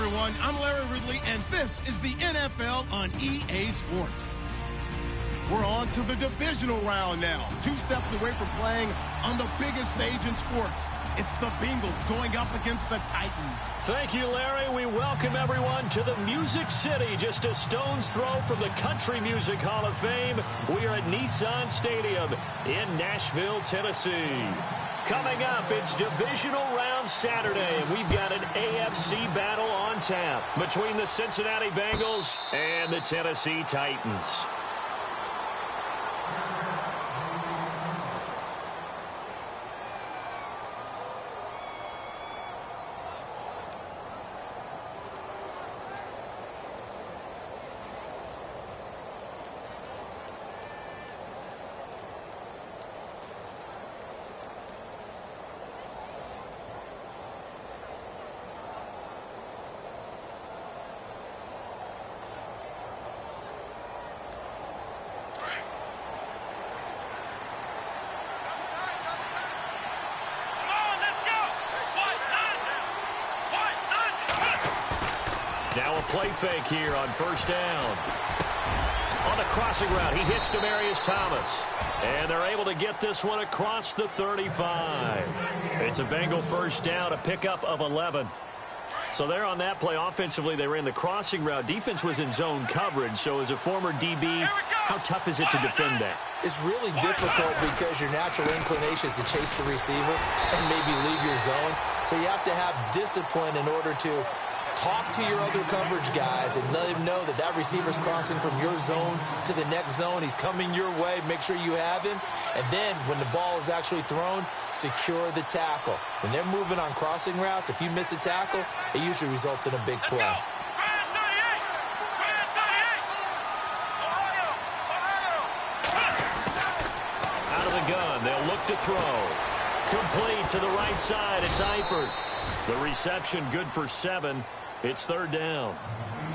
everyone. I'm Larry Ridley, and this is the NFL on EA Sports. We're on to the divisional round now. 2 steps away from playing on the biggest stage in sports. It's the Bengals going up against the Titans. Thank you, Larry. We welcome everyone to the Music City, just a stone's throw from the Country Music Hall of Fame. We are at Nissan Stadium in Nashville, Tennessee. Coming up, it's Divisional Round Saturday, and we've got an AFC battle on tap between the Cincinnati Bengals and the Tennessee Titans. Now a play fake here on first down. On the crossing route, he hits Demaryius Thomas. And they're able to get this one across the 35. It's a Bengal first down, a pickup of 11. So there on that play, offensively, they ran the crossing route. Defense was in zone coverage, so as a former DB, how tough is it to defend that? It's really difficult because your natural inclination is to chase the receiver and maybe leave your zone. So you have to have discipline in order to talk to your other coverage guys and let him know that that receiver's crossing from your zone to the next zone. He's coming your way. Make sure you have him. And then when the ball is actually thrown, secure the tackle. When they're moving on crossing routes, if you miss a tackle, it usually results in a big play. Out of the gun, they'll look to throw. Complete to the right side. It's Eifert. The reception good for 7. It's third down.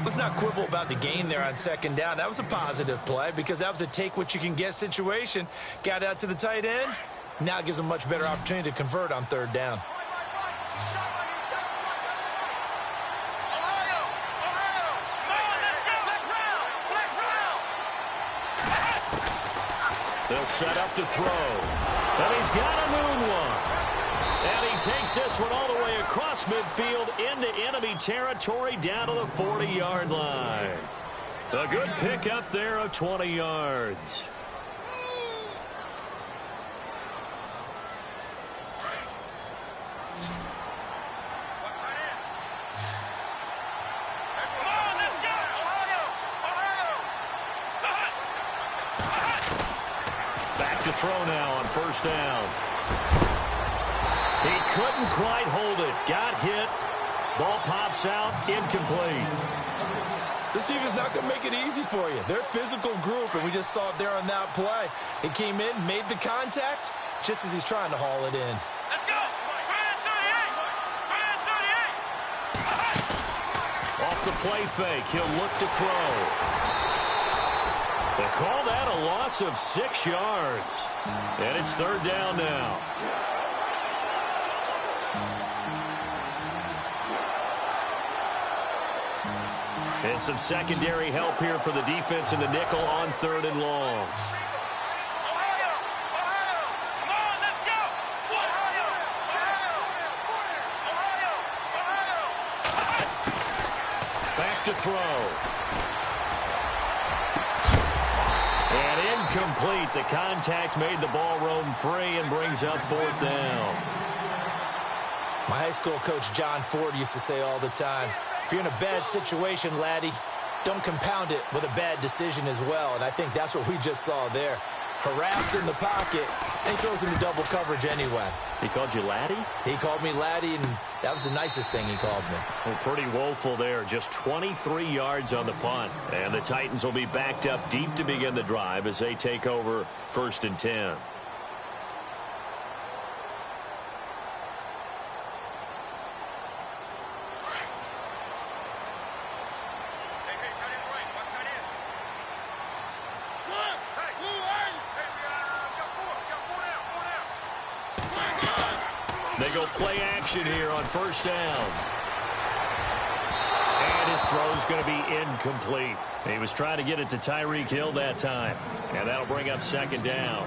Let's not quibble about the gain there on second down. That was a positive play because that was a take-what-you-can-get situation. Got out to the tight end. Now it gives them a much better opportunity to convert on third down. They'll set up to throw. And he's got a moonwalk. And he takes this one all the way across midfield into enemy territory down to the 40-yard line. A good pickup there of 20 yards. Back to throw now on first down. He couldn't quite hold it. Got hit. Ball pops out. Incomplete. This team is not going to make it easy for you. They're a physical group, and we just saw it there on that play. He came in, made the contact, just as he's trying to haul it in. Let's go! Brand 38! Off the play fake. He'll look to throw. They call that a loss of 6 yards. And it's third down now. And some secondary help here for the defense in the nickel on third and long. Back to throw. And incomplete. The contact made the ball roam free and brings up fourth down. My high school coach, John Ford, used to say all the time, if you're in a bad situation, laddie, don't compound it with a bad decision as well. And I think that's what we just saw there. Harassed in the pocket, and he throws into double coverage anyway. He called you laddie? He called me laddie, and that was the nicest thing he called me. Well, pretty woeful there. Just 23 yards on the punt. And the Titans will be backed up deep to begin the drive as they take over first and 10. They go play action here on first down. And his throw's going to be incomplete. He was trying to get it to Tyreek Hill that time. And that'll bring up second down.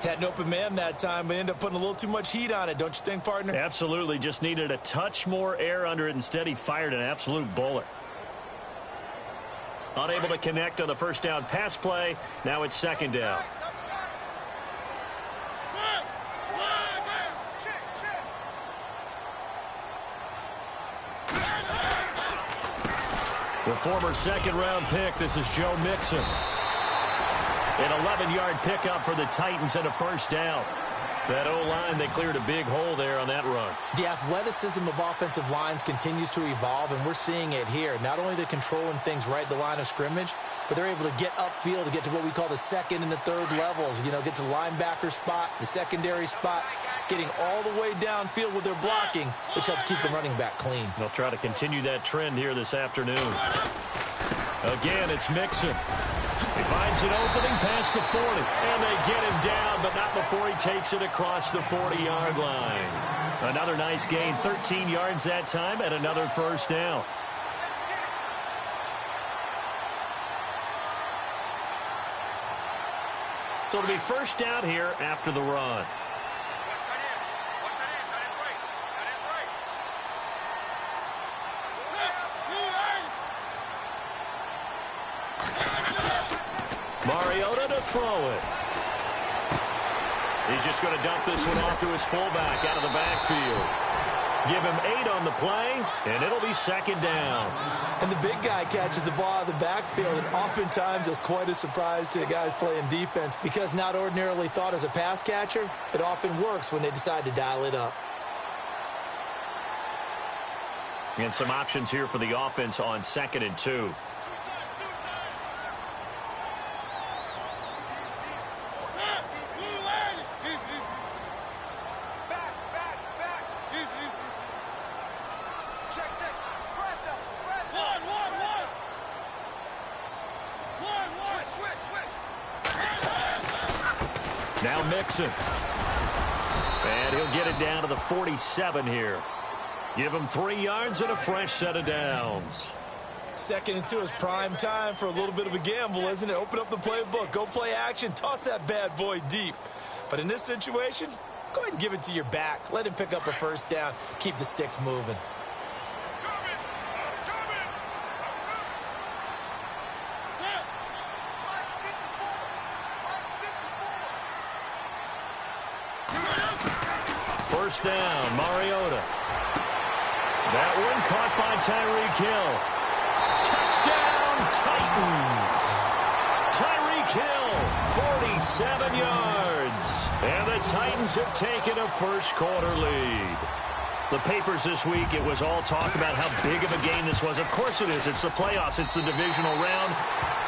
Had an open man that time, but ended up putting a little too much heat on it, don't you think, partner? Absolutely. Just needed a touch more air under it. Instead, he fired an absolute bullet. Unable to connect on the first down pass play. Now it's second down. The former second-round pick, this is Joe Mixon. An 11-yard pickup for the Titans and a first down. That O-line, they cleared a big hole there on that run. The athleticism of offensive lines continues to evolve, and we're seeing it here. Not only they're controlling things right at the line of scrimmage, but they're able to get upfield to get to what we call the second and the third levels. You know, get to the linebacker spot, the secondary spot, getting all the way downfield with their blocking, which helps keep the running back clean. They'll try to continue that trend here this afternoon. Again, it's Mixon. He finds an opening past the 40, and they get him down, but not before he takes it across the 40-yard line. Another nice gain, 13 yards that time, and another first down. So it'll be first down here after the run. Mariota to throw it. He's just going to dump this one off to his fullback out of the backfield. Give him 8 on the play, and it'll be second down. And the big guy catches the ball out of the backfield, and oftentimes it's quite a surprise to the guys playing defense because not ordinarily thought as a pass catcher, it often works when they decide to dial it up. And some options here for the offense on 2nd and 2. Now Mixon. And he'll get it down to the 47 here. Give him 3 yards and a fresh set of downs. 2nd and 2 is prime time for a little bit of a gamble, isn't it? Open up the playbook, go play action, toss that bad boy deep. But in this situation, go ahead and give it to your back. Let him pick up a first down. Keep the sticks moving. First down, Mariota. That one caught by Tyreek Hill. Touchdown, Titans. Tyreek Hill, 47 yards. And the Titans have taken a first-quarter lead. The papers this week, it was all talk about how big of a game this was. Of course it is. It's the playoffs. It's the divisional round.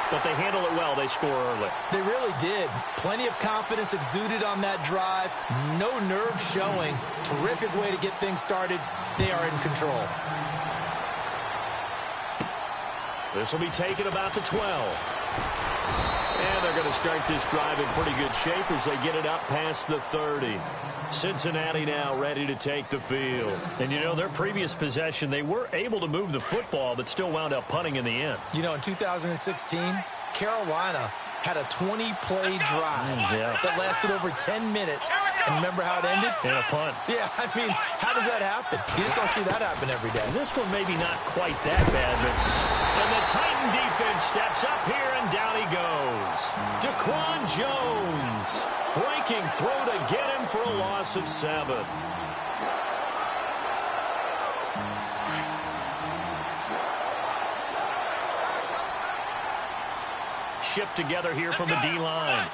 But they handle it well. They score early. They really did. Plenty of confidence exuded on that drive. No nerve showing. Terrific way to get things started. They are in control. This will be taken about the 12. And they're going to start this drive in pretty good shape as they get it up past the 30. Cincinnati now ready to take the field. And, you know, their previous possession, they were able to move the football, but still wound up punting in the end. You know, in 2016, Carolina had a 20-play drive that lasted over 10 minutes. And remember how it ended? And a punt. Yeah, I mean, how does that happen? You just don't see that happen every day. This one maybe not quite that bad, but... And the Titan defense steps up here, and down he goes. Daquan Jones breaking through to get him for a loss of 7. Shift together here from the D-line.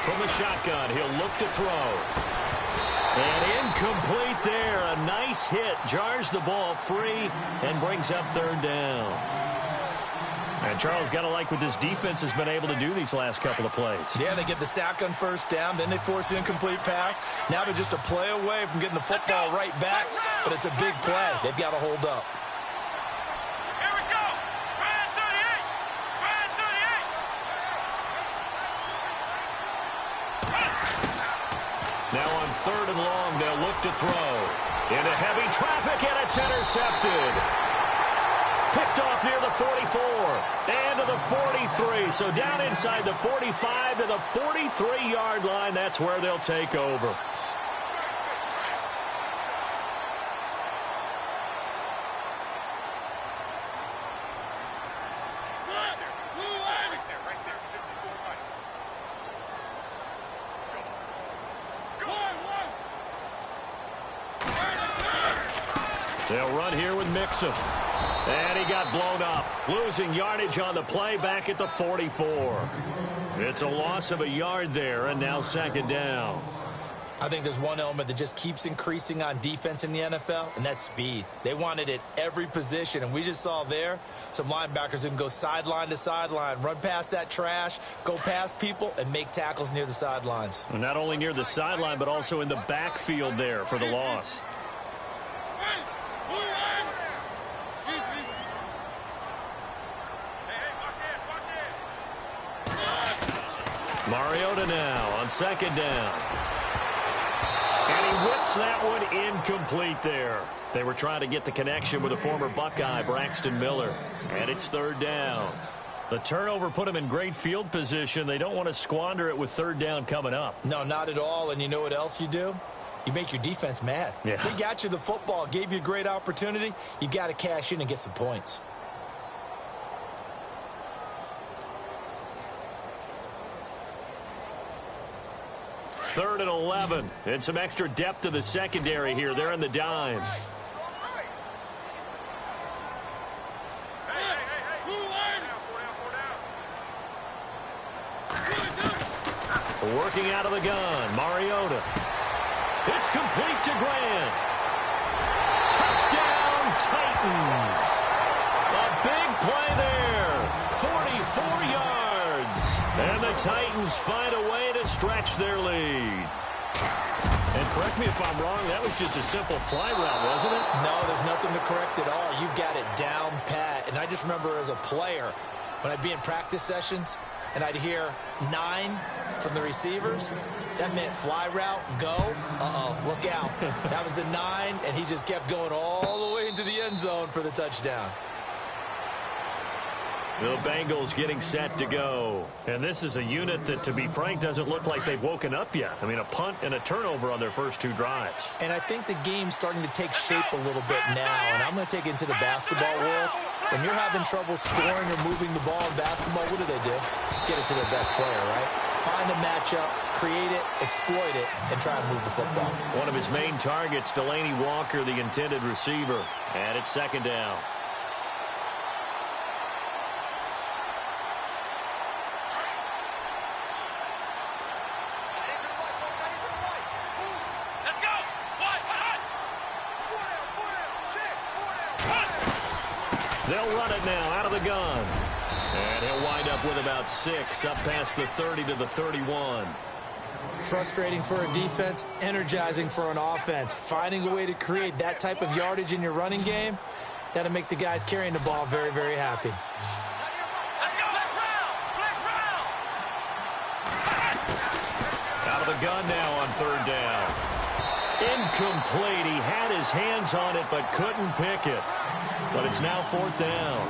From the shotgun, he'll look to throw. And incomplete there. A nice hit. Jars the ball free and brings up 3rd down. And Charles, got to like what this defense has been able to do these last couple of plays. Yeah, they get the sack on 1st down, then they force the incomplete pass. Now they're just a play away from getting the football right back, but it's a big play. They've got to hold up. Here we go. Brand 38. Brand 38. Now on 3rd and long, they'll look to throw. Into heavy traffic, and it's intercepted. Picked off near the 44 and to the 43. So down inside the 45 to the 43-yard line. That's where they'll take over. They'll run here with Mixon. And he got blown up. Losing yardage on the play back at the 44. It's a loss of a yard there, and now 2nd down. I think there's one element that just keeps increasing on defense in the NFL, and that's speed. They want it at every position, and we just saw there some linebackers who can go sideline to sideline, run past that trash, go past people, and make tackles near the sidelines. And not only near the sideline, but also in the backfield there for the loss. Mariota now on 2nd down. And he whips that one incomplete there. They were trying to get the connection with a former Buckeye, Braxton Miller. And it's 3rd down. The turnover put them in great field position. They don't want to squander it with 3rd down coming up. No, not at all. And you know what else you do? You make your defense mad. Yeah. They got you the football, gave you a great opportunity. You got to cash in and get some points. Third and 11. And some extra depth to the secondary here. They're in the dime. Working out of the gun. Mariota. It's complete to Grant. Touchdown, Titans. A big play there. 44 yards. And the Titans find a way to stretch their lead. And correct me if I'm wrong, that was just a simple fly route, wasn't it? No, there's nothing to correct at all. You've got it down pat. And I just remember as a player, when I'd be in practice sessions, and I'd hear 9 from the receivers, that meant fly route, go, look out. That was the 9, and he just kept going all the way into the end zone for the touchdown. The Bengals getting set to go. And this is a unit that, to be frank, doesn't look like they've woken up yet. I mean, a punt and a turnover on their first 2 drives. And I think the game's starting to take shape a little bit now, and I'm going to take it into the basketball world. When you're having trouble scoring or moving the ball in basketball, what do? Get it to their best player, right? Find a matchup, create it, exploit it, and try and move the football. One of his main targets, Delanie Walker, the intended receiver. And it's 2nd down. They'll run it now out of the gun. And he'll wind up with about 6 up past the 30 to the 31. Frustrating for a defense, energizing for an offense. Finding a way to create that type of yardage in your running game, that'll make the guys carrying the ball very, very happy. Out of the gun now on 3rd down. Incomplete. He had his hands on it but couldn't pick it. But it's now 4th down.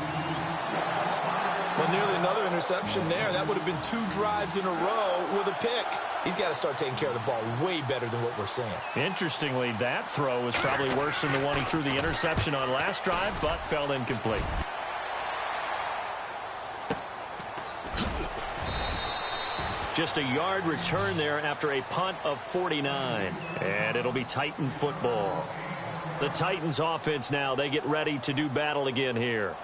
Well, nearly another interception there. That would have been 2 drives in a row with a pick. He's got to start taking care of the ball way better than what we're seeing. Interestingly, that throw was probably worse than the one he threw the interception on last drive, but fell incomplete. Just a yard return there after a punt of 49. And it'll be Titan football. The Titans offense now, they get ready to do battle again here.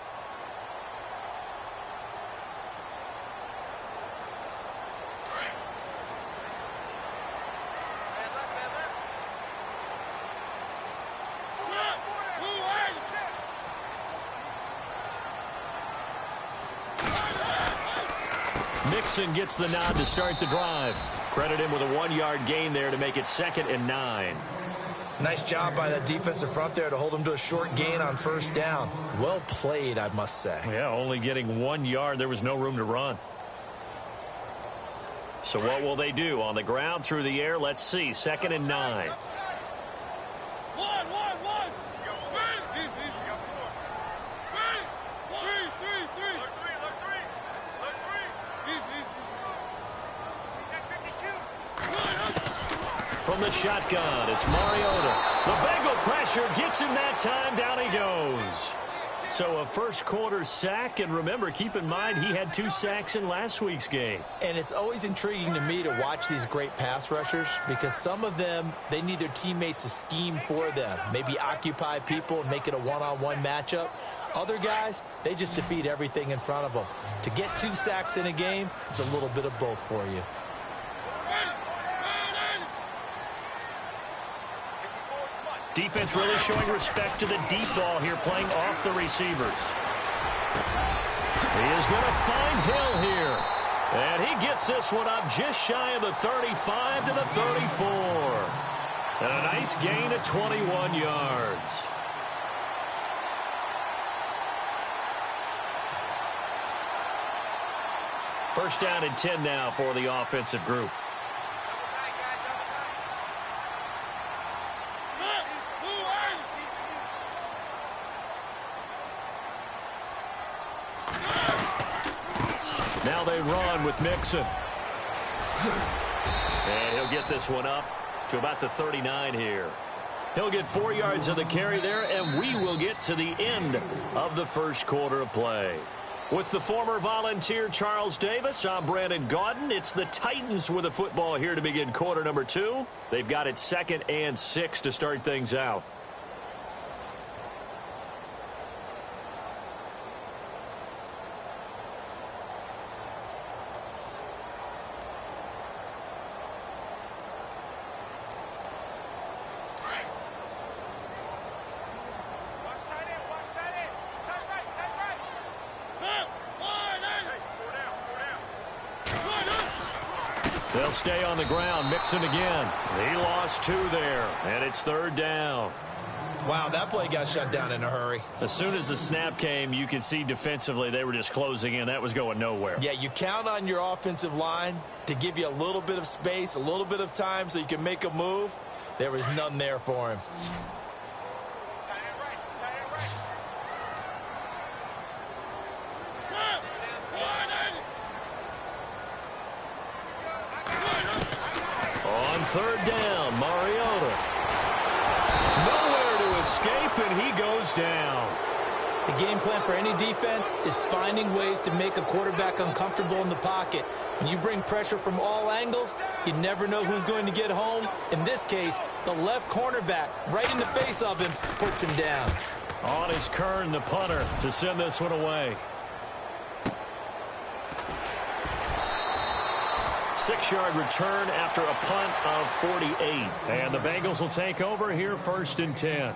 Mixon gets the nod to start the drive. Credit him with a 1-yard gain there to make it 2nd and 9. Nice job by that defensive front there to hold him to a short gain on 1st down. Well played, I must say. Yeah, only getting 1 yard. There was no room to run. So what will they do? On the ground, through the air, let's see. 2nd and 9. One. From the shotgun, it's Mariota. The Bengal pressure gets him that time. Down he goes. So a first-quarter sack, and remember, keep in mind, he had 2 sacks in last week's game. And it's always intriguing to me to watch these great pass rushers because some of them, they need their teammates to scheme for them, maybe occupy people and make it a one-on-one matchup. Other guys, they just defeat everything in front of them. To get 2 sacks in a game, it's a little bit of both for you. Defense really showing respect to the deep ball here, playing off the receivers. He is going to find Hill here. And he gets this one up just shy of the 35 to the 34. And a nice gain of 21 yards. First down and 10 now for the offensive group. Now they run with Mixon. And he'll get this one up to about the 39 here. He'll get 4 yards of the carry there, and we will get to the end of the first quarter of play. With the former Volunteer Charles Davis, I'm Brandon Gaudin. It's the Titans with the football here to begin quarter number 2. They've got it 2nd and 6 to start things out. They'll stay on the ground. Mixon again. He lost 2 there, and it's 3rd down. Wow, that play got shut down in a hurry. As soon as the snap came, you could see defensively they were just closing in. That was going nowhere. Yeah, you count on your offensive line to give you a little bit of space, a little bit of time so you can make a move. There was none there for him. On 3rd down, Mariota. Nowhere to escape, and he goes down. The game plan for any defense is finding ways to make a quarterback uncomfortable in the pocket. When you bring pressure from all angles, you never know who's going to get home. In this case, the left cornerback, right in the face of him, puts him down. On is Kern, the punter, to send this one away. 6-yard return after a punt of 48. And the Bengals will take over here 1st and 10.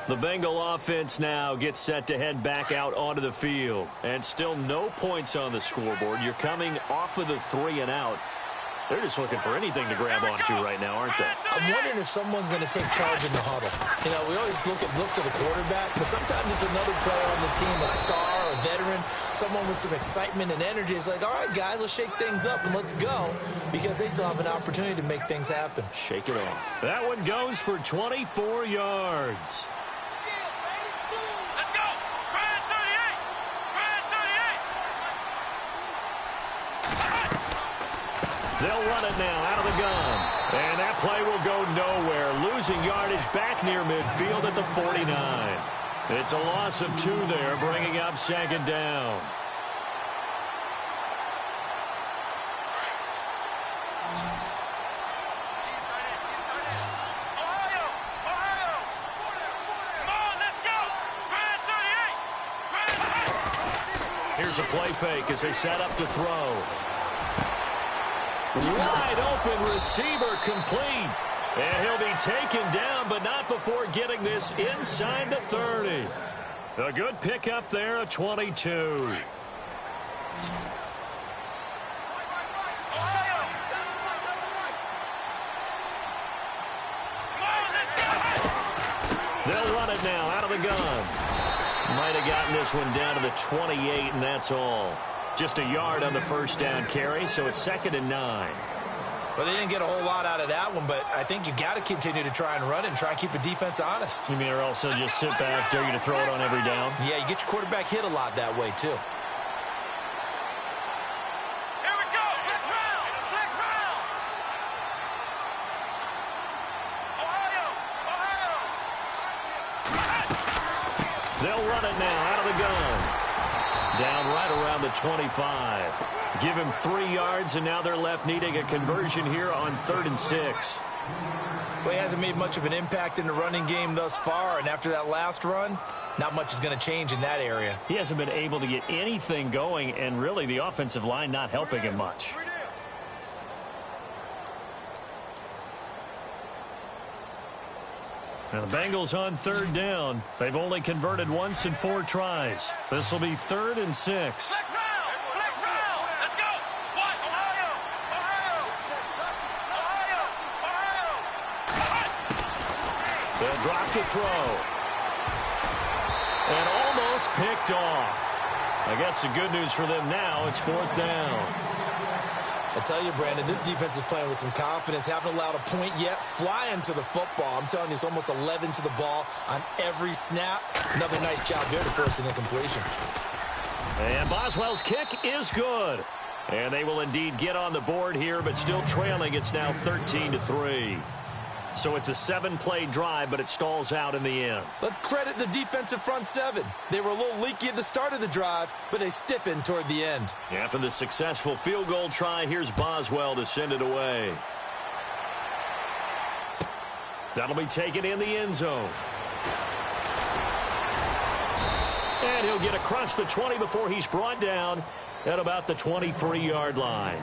The Bengal offense now gets set to head back out onto the field. And still no points on the scoreboard. You're coming off of the 3 and out. They're just looking for anything to grab onto right now, aren't they? I'm wondering if someone's going to take charge in the huddle. You know, we always look to the quarterback, but sometimes it's another player on the team, a star, a veteran, someone with some excitement and energy. It's like, all right, guys, let's shake things up and let's go, because they still have an opportunity to make things happen. Shake it off. That one goes for 24 yards. Let's go. Brand 38. Brand 38. They'll run it now out of the gun. And that play will go nowhere. Losing yardage back near midfield at the 49. It's a loss of 2 there, bringing up 2nd down. Ohio. Come on, let's go. Brand 38. Here's a play fake as they set up to throw. Wide open receiver complete. And he'll be taken down, but not before getting this inside the 30. A good pickup there, a 22. They'll run it now out of the gun. Might have gotten this one down to the 28, and that's all. Just a yard on the first down carry, so it's 2nd and 9. Well, they didn't get a whole lot out of that one, but I think you've got to continue to try and run it and try and keep the defense honest. You mean or also just sit back, dare you to throw it on every down? Yeah, you get your quarterback hit a lot that way, too. Here we go. Flex round. Flex round. Ohio. They'll run it now out of the gun. Down right around the 25. Give him 3 yards, and now they're left needing a conversion here on 3rd and 6. Well, he hasn't made much of an impact in the running game thus far, and after that last run, not much is going to change in that area. He hasn't been able to get anything going, and really the offensive line not helping him much. Now the Bengals on 3rd down. They've only converted once in 4 tries. This will be 3rd and 6. Flex round. Flex round. Let's go. What? Ohio. They'll drop to throw. And almost picked off. I guess the good news for them now, it's 4th down. I tell you, Brandon, this defense is playing with some confidence. Haven't allowed a point yet. Flying to the football. I'm telling you, it's almost 11 to the ball on every snap. Another nice job there to force an incompletion. And Boswell's kick is good. And they will indeed get on the board here, but still trailing. It's now 13-3. So it's a 7-play drive, but it stalls out in the end. Let's credit the defensive front 7. They were a little leaky at the start of the drive, but they stiffened toward the end. After the successful field goal try, here's Boswell to send it away. That'll be taken in the end zone. And he'll get across the 20 before he's brought down at about the 23-yard line.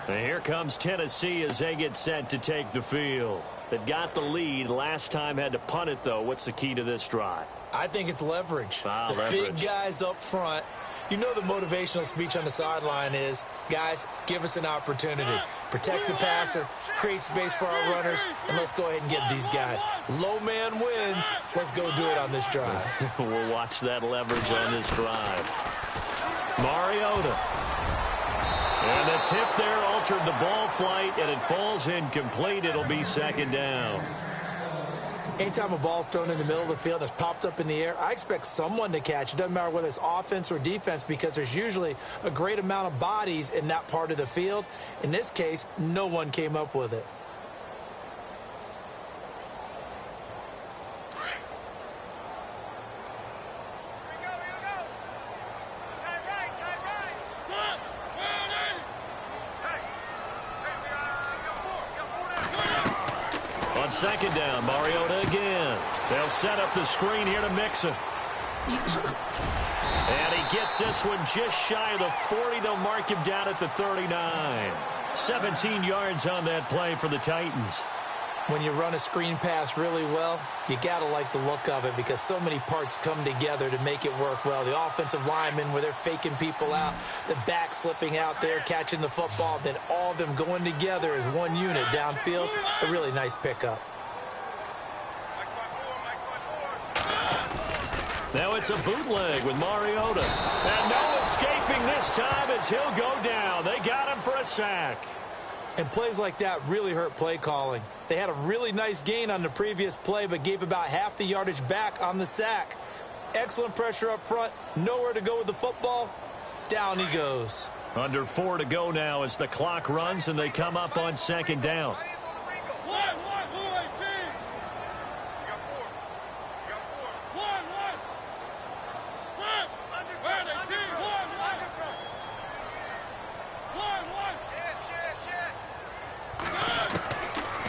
And here comes Tennessee as they get set to take the field. They've got the lead. Last time had to punt it, though. What's the key to this drive? I think it's leverage. The Leverage. big guys up front. You know the motivational speech on the sideline is, guys, give us an opportunity. Protect the passer, create space for our runners, and let's go ahead and get these guys. Low man wins. Let's go do it on this drive. We'll watch that leverage on this drive. Mariota. And the tip there altered the ball flight, and it falls incomplete. It'll be 2nd down. Anytime a ball's thrown in the middle of the field that's popped up in the air, I expect someone to catch. It doesn't matter whether it's offense or defense because there's usually a great amount of bodies in that part of the field. In this case, no one came up with it. On 2nd down, Mariota again. They'll set up the screen here to Mixon. And he gets this one just shy of the 40. They'll mark him down at the 39. 17 yards on that play for the Titans. When you run a screen pass really well, you got to like the look of it because so many parts come together to make it work well. The offensive linemen where they're faking people out, the back slipping out there, catching the football, then all of them going together as one unit downfield. A really nice pickup. Now it's a bootleg with Mariota. And no escaping this time as he'll go down. They got him for a sack. And plays like that really hurt play calling. They had a really nice gain on the previous play, but gave about half the yardage back on the sack. Excellent pressure up front. Nowhere to go with the football. Down he goes. Under 4 to go now as the clock runs and they come up on 2nd down.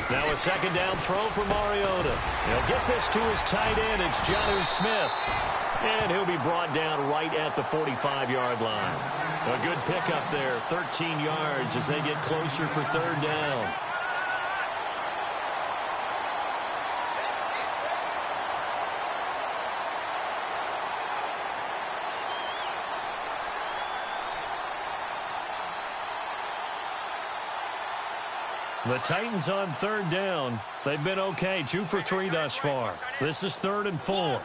Now a 2nd down throw for Mariota. He'll get this to his tight end. It's Jonnu Smith. And he'll be brought down right at the 45-yard line. A good pickup there, 13 yards as they get closer for 3rd down. The Titans on 3rd down. They've been okay, 2 for 3 thus far. This is 3rd and 4.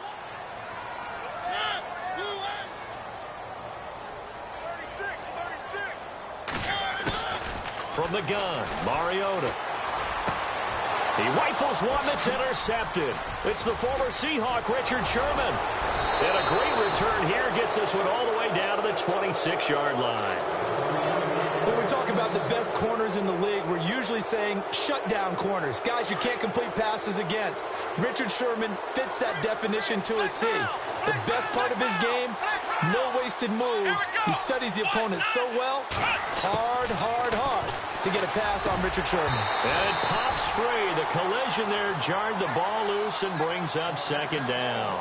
From the gun, Mariota. He rifles one that's intercepted. It's the former Seahawk, Richard Sherman. And a great return here gets this one all the way down to the 26-yard line. When we talk about the best corners in the league, we're usually saying shutdown corners, guys you can't complete passes against. Richard Sherman fits that definition to a T. The best part of his game, no wasted moves. He studies the opponent so well, hard to get a pass on Richard Sherman. And it pops free. The collision there jarred the ball loose and brings up second down.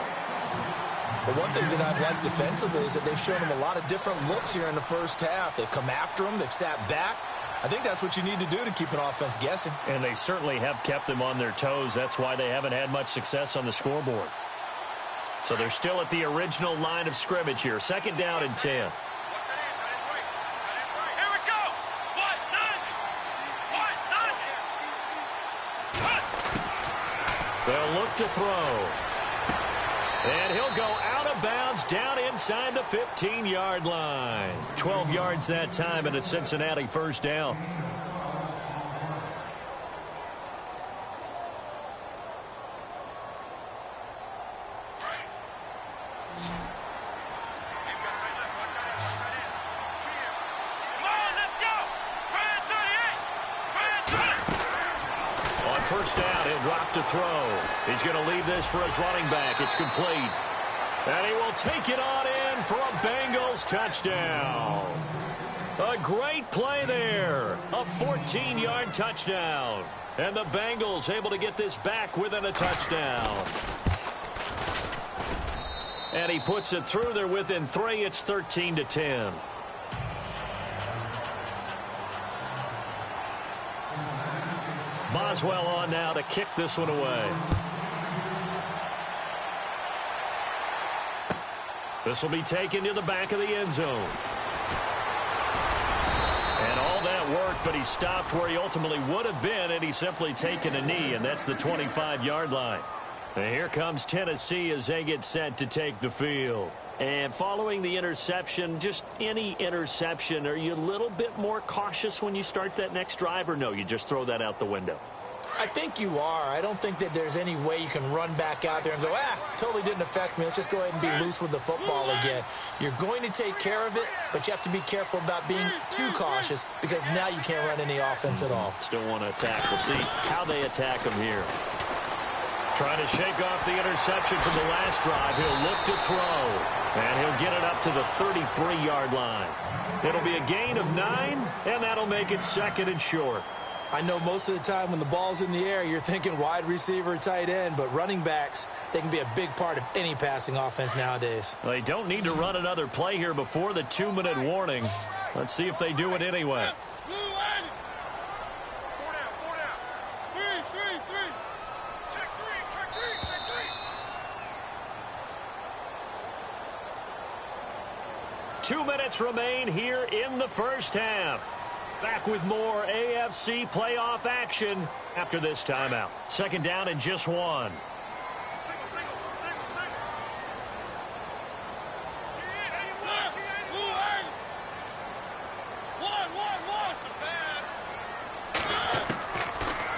The one thing that I've liked defensively is that they've shown him a lot of different looks here in the first half. They've come after him. They've sat back. I think that's what you need to do to keep an offense guessing. And they certainly have kept them on their toes. That's why they haven't had much success on the scoreboard. So they're still at the original line of scrimmage here. Second down and 10. They'll look to throw. And he'll go out of bounds down inside the 15-yard line. 12 yards that time and a Cincinnati first down. First down, he'll drop to throw. He's going to leave this for his running back. It's complete. And he will take it on in for a Bengals touchdown. A great play there. A 14-yard touchdown. And the Bengals able to get this back within a touchdown. And he puts it through. They're within 3. It's 13-10. Boswell on now to kick this one away. This will be taken to the back of the end zone. And all that worked, but he stopped where he ultimately would have been, and he's simply taken a knee, and that's the 25-yard line. And here comes Tennessee as they get set to take the field. And following the interception, just any interception, are you a little bit more cautious when you start that next drive, or no, you just throw that out the window? I think you are. I don't think that there's any way you can run back out there and go, totally didn't affect me. Let's just go ahead and be loose with the football again. You're going to take care of it, but you have to be careful about being too cautious because now you can't run any offense at all. Still want to attack. We'll see how they attack him here. Trying to shake off the interception from the last drive. He'll look to throw, and he'll get it up to the 33-yard line. It'll be a gain of 9, and that'll make it second and short. I know most of the time when the ball's in the air, you're thinking wide receiver, tight end, but running backs, they can be a big part of any passing offense nowadays. Well, they don't need to run another play here before the 2-minute warning. Let's see if they do it anyway. Two minutes remain here in the first half. Back with more AFC playoff action after this timeout. Second down and just 1.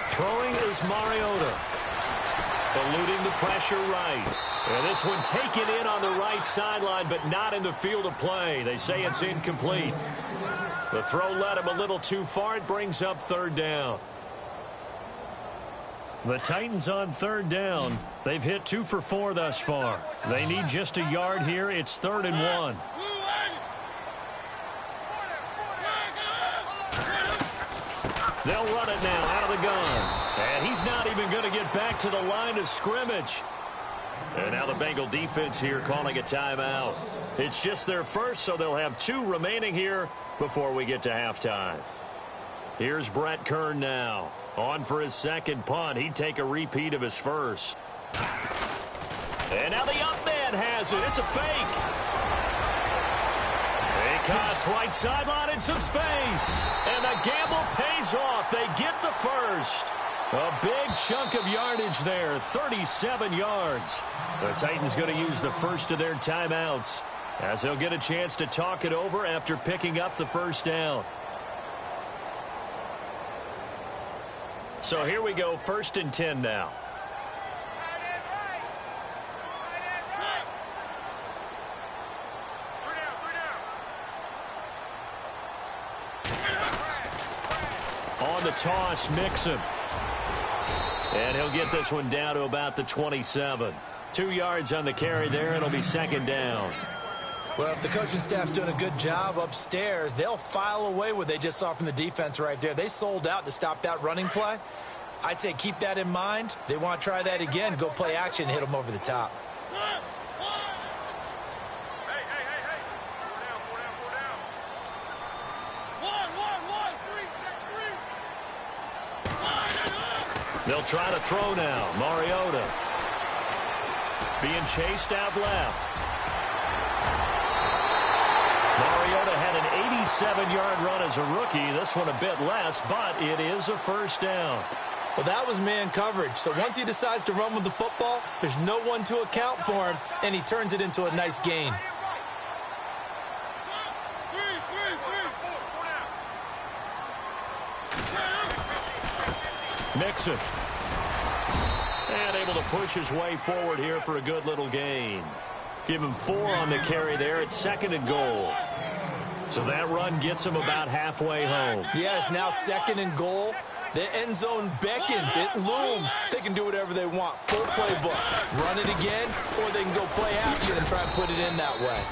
Throwing is Mariota. Eluding the pressure right. And this one taken in on the right sideline, but not in the field of play. They say it's incomplete. The throw led him a little too far. It brings up third down. The Titans on third down. They've hit 2 for 4 thus far. They need just a yard here. It's 3rd and 1. They'll run it now out of the gun. And he's not even going to get back to the line of scrimmage. And now the Bengal defense here calling a timeout. It's just their first, so they'll have 2 remaining here before we get to halftime. Here's Brett Kern now. On for his second punt. He'd take a repeat of his first. And now the up man has it. It's a fake. He cuts right sideline in some space. And the gamble pays off. They get the first. A big chunk of yardage there. 37 yards. The Titans going to use the first of their timeouts as they'll get a chance to talk it over after picking up the first down. So here we go, 1st and 10 now. On the toss, Mixon. And he'll get this one down to about the 27. 2 yards on the carry there. It'll be 2nd down. Well, if the coaching staff's doing a good job upstairs, they'll file away what they just saw from the defense right there. They sold out to stop that running play. I'd say keep that in mind. They want to try that again, go play action, hit them over the top. They'll try to throw now. Mariota being chased out left. Mariota had an 87-yard run as a rookie. This one a bit less, but it is a 1st down. Well, that was man coverage. So once he decides to run with the football, there's no one to account for him, and he turns it into a nice gain. Mixon. And able to push his way forward here for a good little gain. Give him 4 on the carry there at 2nd and goal. So that run gets him about halfway home. Yes, now 2nd and goal. The end zone beckons. It looms. They can do whatever they want. Full playbook. Run it again, or they can go play action and try and put it in that way.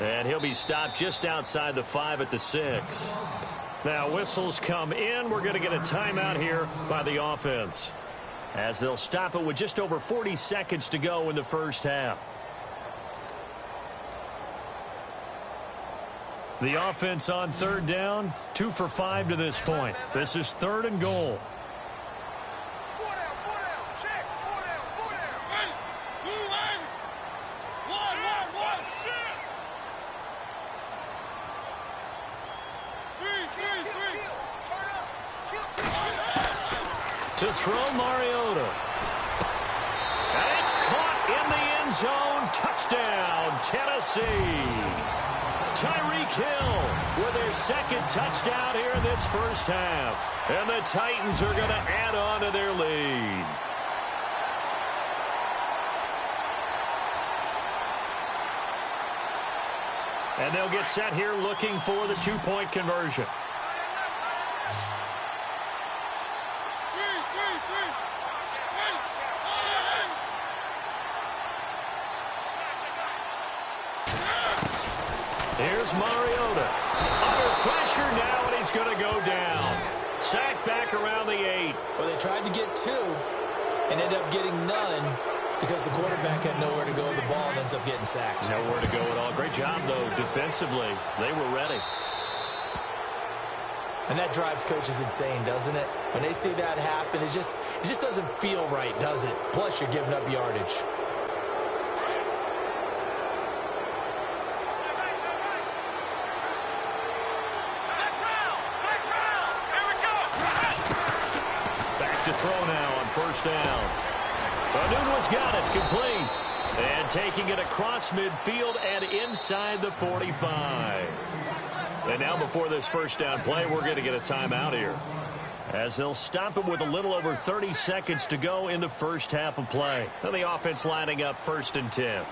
And he'll be stopped just outside the 5 at the 6. Now whistles come in. We're going to get a timeout here by the offense, as they'll stop it with just over 40 seconds to go in the 1st half. The offense on 3rd down, 2 for 5 to this point. This is 3rd and goal. To throw, Mariota. And it's caught in the end zone. Touchdown, Tennessee. Tyreek Hill with their 2nd touchdown here in this 1st half. And the Titans are going to add on to their lead. And they'll get set here looking for the 2-point conversion. Here's Mariota. Under pressure now, and he's going to go down. Sacked back around the 8. Well, they tried to get 2 and ended up getting none because the quarterback had nowhere to go with the ball and ends up getting sacked. Nowhere to go at all. Great job, though, defensively. They were ready. And that drives coaches insane, doesn't it? When they see that happen, it just doesn't feel right, does it? Plus, you're giving up yardage. To throw now on 1st down. Nunez got it, complete. And taking it across midfield and inside the 45. And now before this 1st down play, we're going to get a timeout here, as they'll stop it with a little over 30 seconds to go in the 1st half of play. And the offense lining up 1st and 10.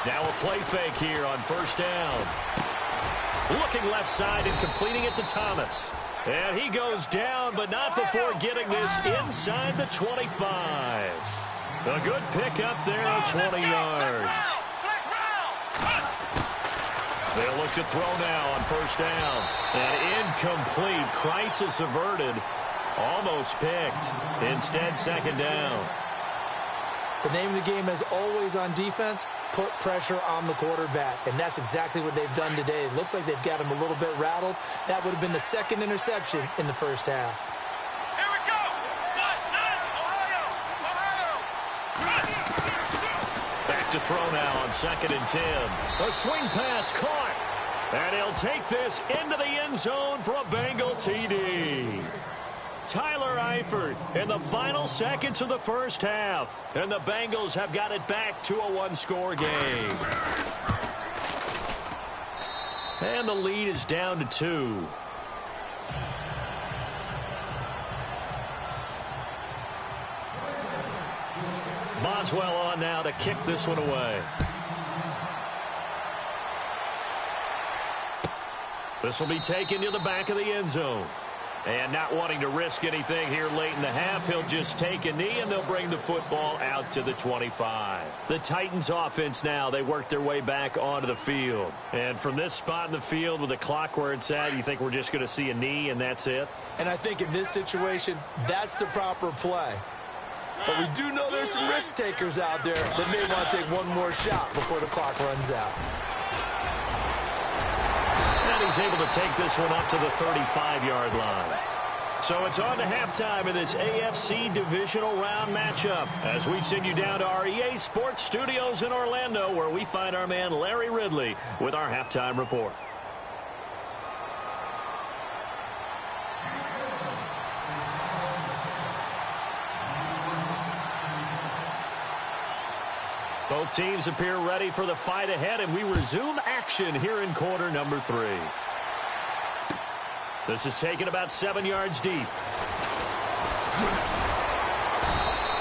Now a play fake here on 1st down. Looking left side and completing it to Thomas. And he goes down, but not before getting this inside the 25. A good pickup there at 20 yards. They'll look to throw now on 1st down. And incomplete. Crisis averted. Almost picked. Instead, 2nd down. The name of the game is always on defense, put pressure on the quarterback. And that's exactly what they've done today. It looks like they've got him a little bit rattled. That would have been the 2nd interception in the 1st half. Here we go. Back to throw now on 2nd and 10. A swing pass caught. And he'll take this into the end zone for a Bengal TD. Tyler Eifert in the final seconds of the 1st half. And the Bengals have got it back to a 1-score game. And the lead is down to 2. Boswell on now to kick this one away. This will be taken to the back of the end zone. And not wanting to risk anything here late in the half, he'll just take a knee, and they'll bring the football out to the 25. The Titans offense now, they work their way back onto the field. And from this spot in the field with the clock where it's at, you think we're just going to see a knee and that's it? And I think in this situation, that's the proper play. But we do know there's some risk takers out there that may want to take one more shot before the clock runs out. And he's able to take this one up to the 35-yard line. So it's on to halftime in this AFC Divisional Round matchup as we send you down to our EA Sports Studios in Orlando, where we find our man Larry Ridley with our halftime report. Both teams appear ready for the fight ahead, and we resume action here in quarter number 3. This is taken about 7 yards deep.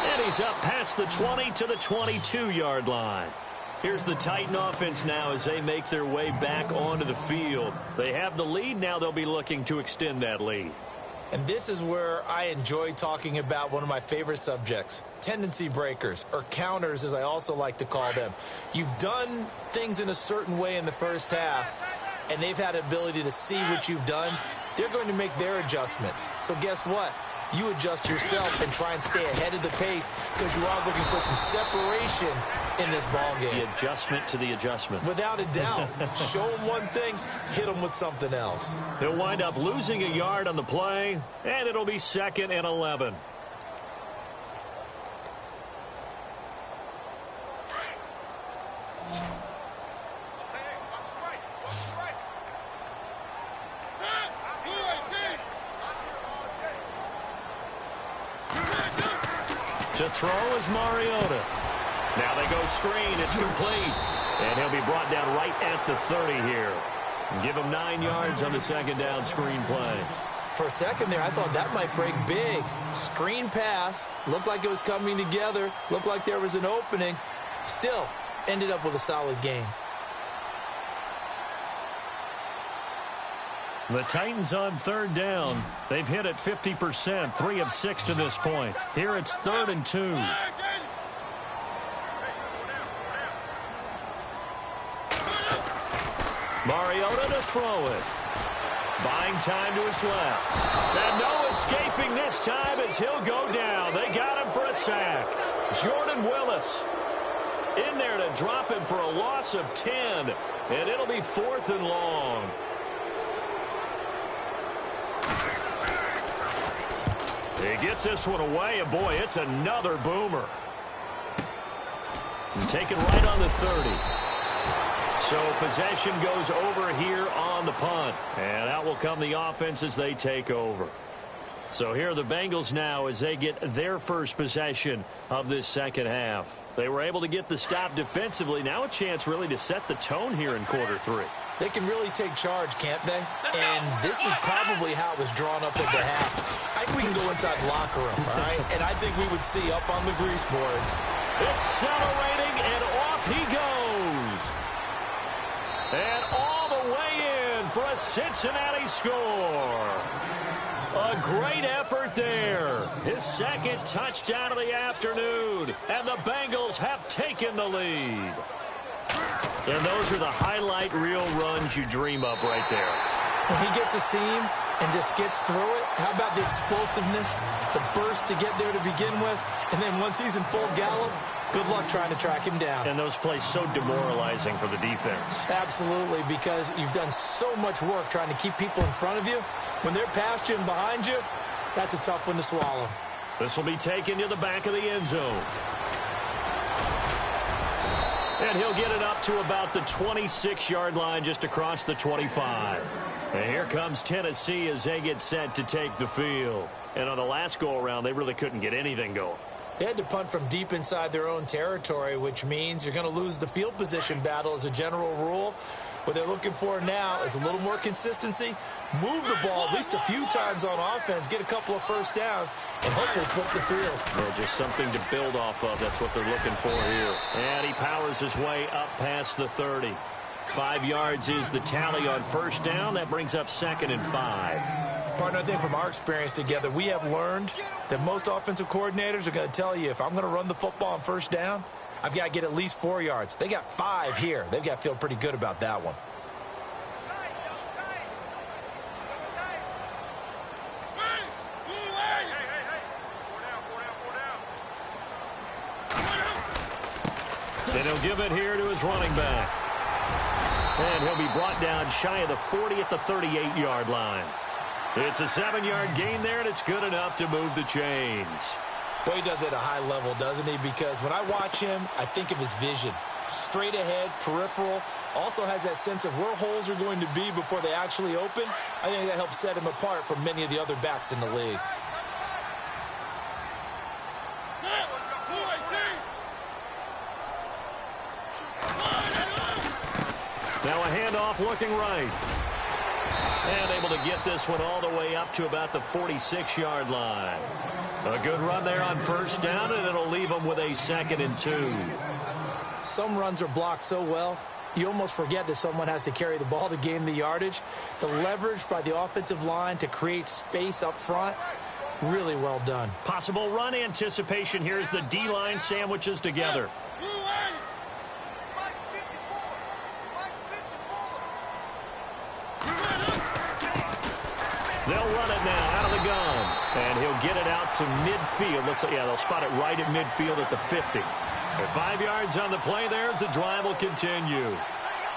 And he's up past the 20 to the 22-yard line. Here's the Titan offense now as they make their way back onto the field. They have the lead. Now they'll be looking to extend that lead. And this is where I enjoy talking about one of my favorite subjects, tendency breakers, or counters as I also like to call them. You've done things in a certain way in the first half, and they've had the ability to see what you've done. They're going to make their adjustments. So guess what? You adjust yourself and try and stay ahead of the pace because you are looking for some separation in this ballgame. The adjustment to the adjustment. Without a doubt. Show them one thing, hit them with something else. He'll wind up losing a yard on the play, and it'll be 2nd and 11. To throw is Mariota. Now they go screen. It's complete. And he'll be brought down right at the 30 here. Give him 9 yards on the second down screen play. For a second there, I thought that might break big. Screen pass. Looked like it was coming together. Looked like there was an opening. Still, ended up with a solid game. The Titans on 3rd down. They've hit it 50%, 3 of 6 to this point. Here it's 3rd and 2. Mariota to throw it. Buying time to his left. And no escaping this time as he'll go down. They got him for a sack. Jordan Willis in there to drop him for a loss of 10. And it'll be 4th and long. He gets this one away, and boy, it's another boomer. And taken right on the 30. So possession goes over here on the punt. And out will come the offense as they take over. So here are the Bengals now as they get their first possession of this second half. They were able to get the stop defensively. Now a chance really to set the tone here in quarter 3. They can really take charge, can't they? And this is probably how it was drawn up at the half. I think we can go inside the locker room, all right? And I think we would see up on the grease boards. Accelerating, and off he goes. And all the way in for a Cincinnati score. A great effort there. His 2nd touchdown of the afternoon. And the Bengals have taken the lead. And those are the highlight reel runs you dream of right there. When he gets a seam and just gets through it, how about the explosiveness, the burst to get there to begin with, and then once he's in full gallop, good luck trying to track him down. And those plays so demoralizing for the defense. Absolutely, because you've done so much work trying to keep people in front of you. When they're past you and behind you, that's a tough one to swallow. This will be taken to the back of the end zone. And he'll get it up to about the 26-yard line just across the 25. And here comes Tennessee as they get set to take the field. And on the last go-around, they really couldn't get anything going. They had to punt from deep inside their own territory, which means you're going to lose the field position battle as a general rule. What they're looking for now is a little more consistency, move the ball at least a few times on offense, get a couple of first downs, and hopefully flip the field. Yeah, just something to build off of. That's what they're looking for here. And he powers his way up past the 30. 5 yards is the tally on first down. That brings up 2nd and 5. Partner, I think from our experience together, we have learned that most offensive coordinators are going to tell you, if I'm going to run the football on first down, I've got to get at least 4 yards. They got 5 here. They've got to feel pretty good about that one. And he'll give it here to his running back. And he'll be brought down shy of the 40 at the 38-yard line. It's a 7-yard gain there, and it's good enough to move the chains. Well, he does it at a high level, doesn't he? Because when I watch him, I think of his vision. Straight ahead, peripheral. Also has that sense of where holes are going to be before they actually open. I think that helps set him apart from many of the other backs in the league. Now a handoff looking right. And able to get this one all the way up to about the 46-yard line. A good run there on first down, and it'll leave them with a 2nd and 2. Some runs are blocked so well, you almost forget that someone has to carry the ball to gain the yardage. The leverage by the offensive line to create space up front, really well done. Possible run anticipation here as the D-line sandwiches together. They'll run it now out of the gun. And he'll get it out to midfield. Looks like, yeah, they'll spot it right at midfield at the 50. And 5 yards on the play there as the drive will continue.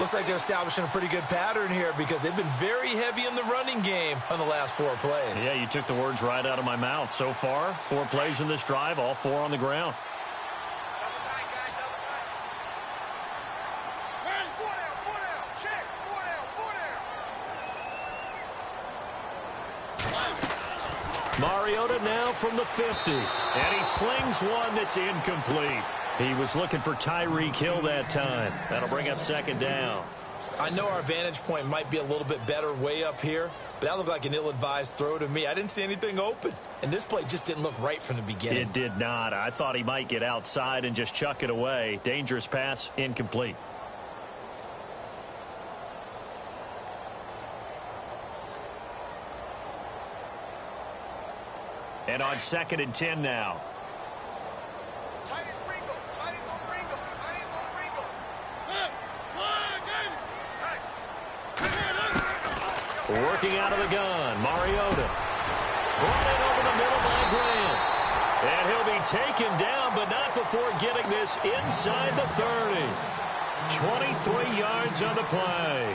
Looks like they're establishing a pretty good pattern here because they've been very heavy in the running game on the last 4 plays. Yeah, you took the words right out of my mouth. So far, 4 plays in this drive, all 4 on the ground. Mariota now from the 50. And he slings one that's incomplete. He was looking for Tyreek Hill that time. That'll bring up 2nd down. I know our vantage point might be a little bit better way up here, but that looked like an ill-advised throw to me. I didn't see anything open. And this play just didn't look right from the beginning. It did not. I thought he might get outside and just chuck it away. Dangerous pass, incomplete. And on 2nd and 10 now. Working out of the gun, Mariota. Brought in over the middle by Grant. And he'll be taken down, but not before getting this inside the 30. 23 yards on the play.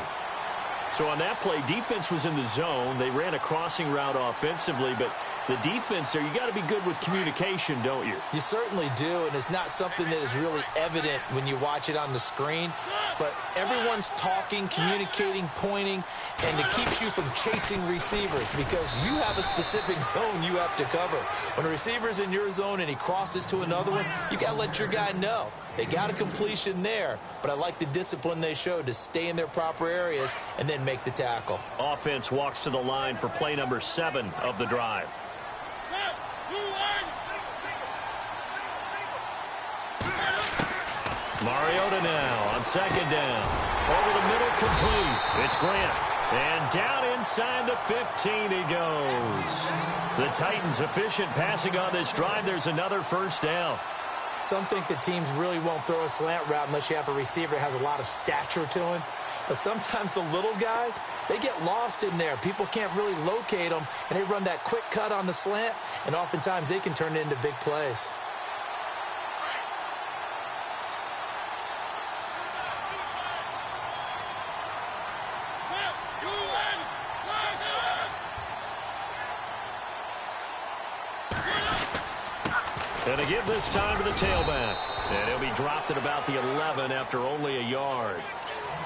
So on that play, defense was in the zone. They ran a crossing route offensively, but the defense there, you got to be good with communication, don't you? You certainly do, and it's not something that is really evident when you watch it on the screen. But everyone's talking, communicating, pointing, and it keeps you from chasing receivers because you have a specific zone you have to cover. When a receiver's in your zone and he crosses to another one, you got to let your guy know. They got a completion there, but I like the discipline they showed to stay in their proper areas and then make the tackle. Offense walks to the line for play number 7 of the drive. Mariota now on 2nd down. Over the middle, complete. It's Grant. And down inside the 15 he goes. The Titans efficient passing on this drive. There's another first down. Some think that teams really won't throw a slant route unless you have a receiver that has a lot of stature to him. But sometimes the little guys, they get lost in there. People can't really locate them, and they run that quick cut on the slant, and oftentimes they can turn it into big plays. And they give this time to the tailback. And he'll be dropped at about the 11 after only a yard.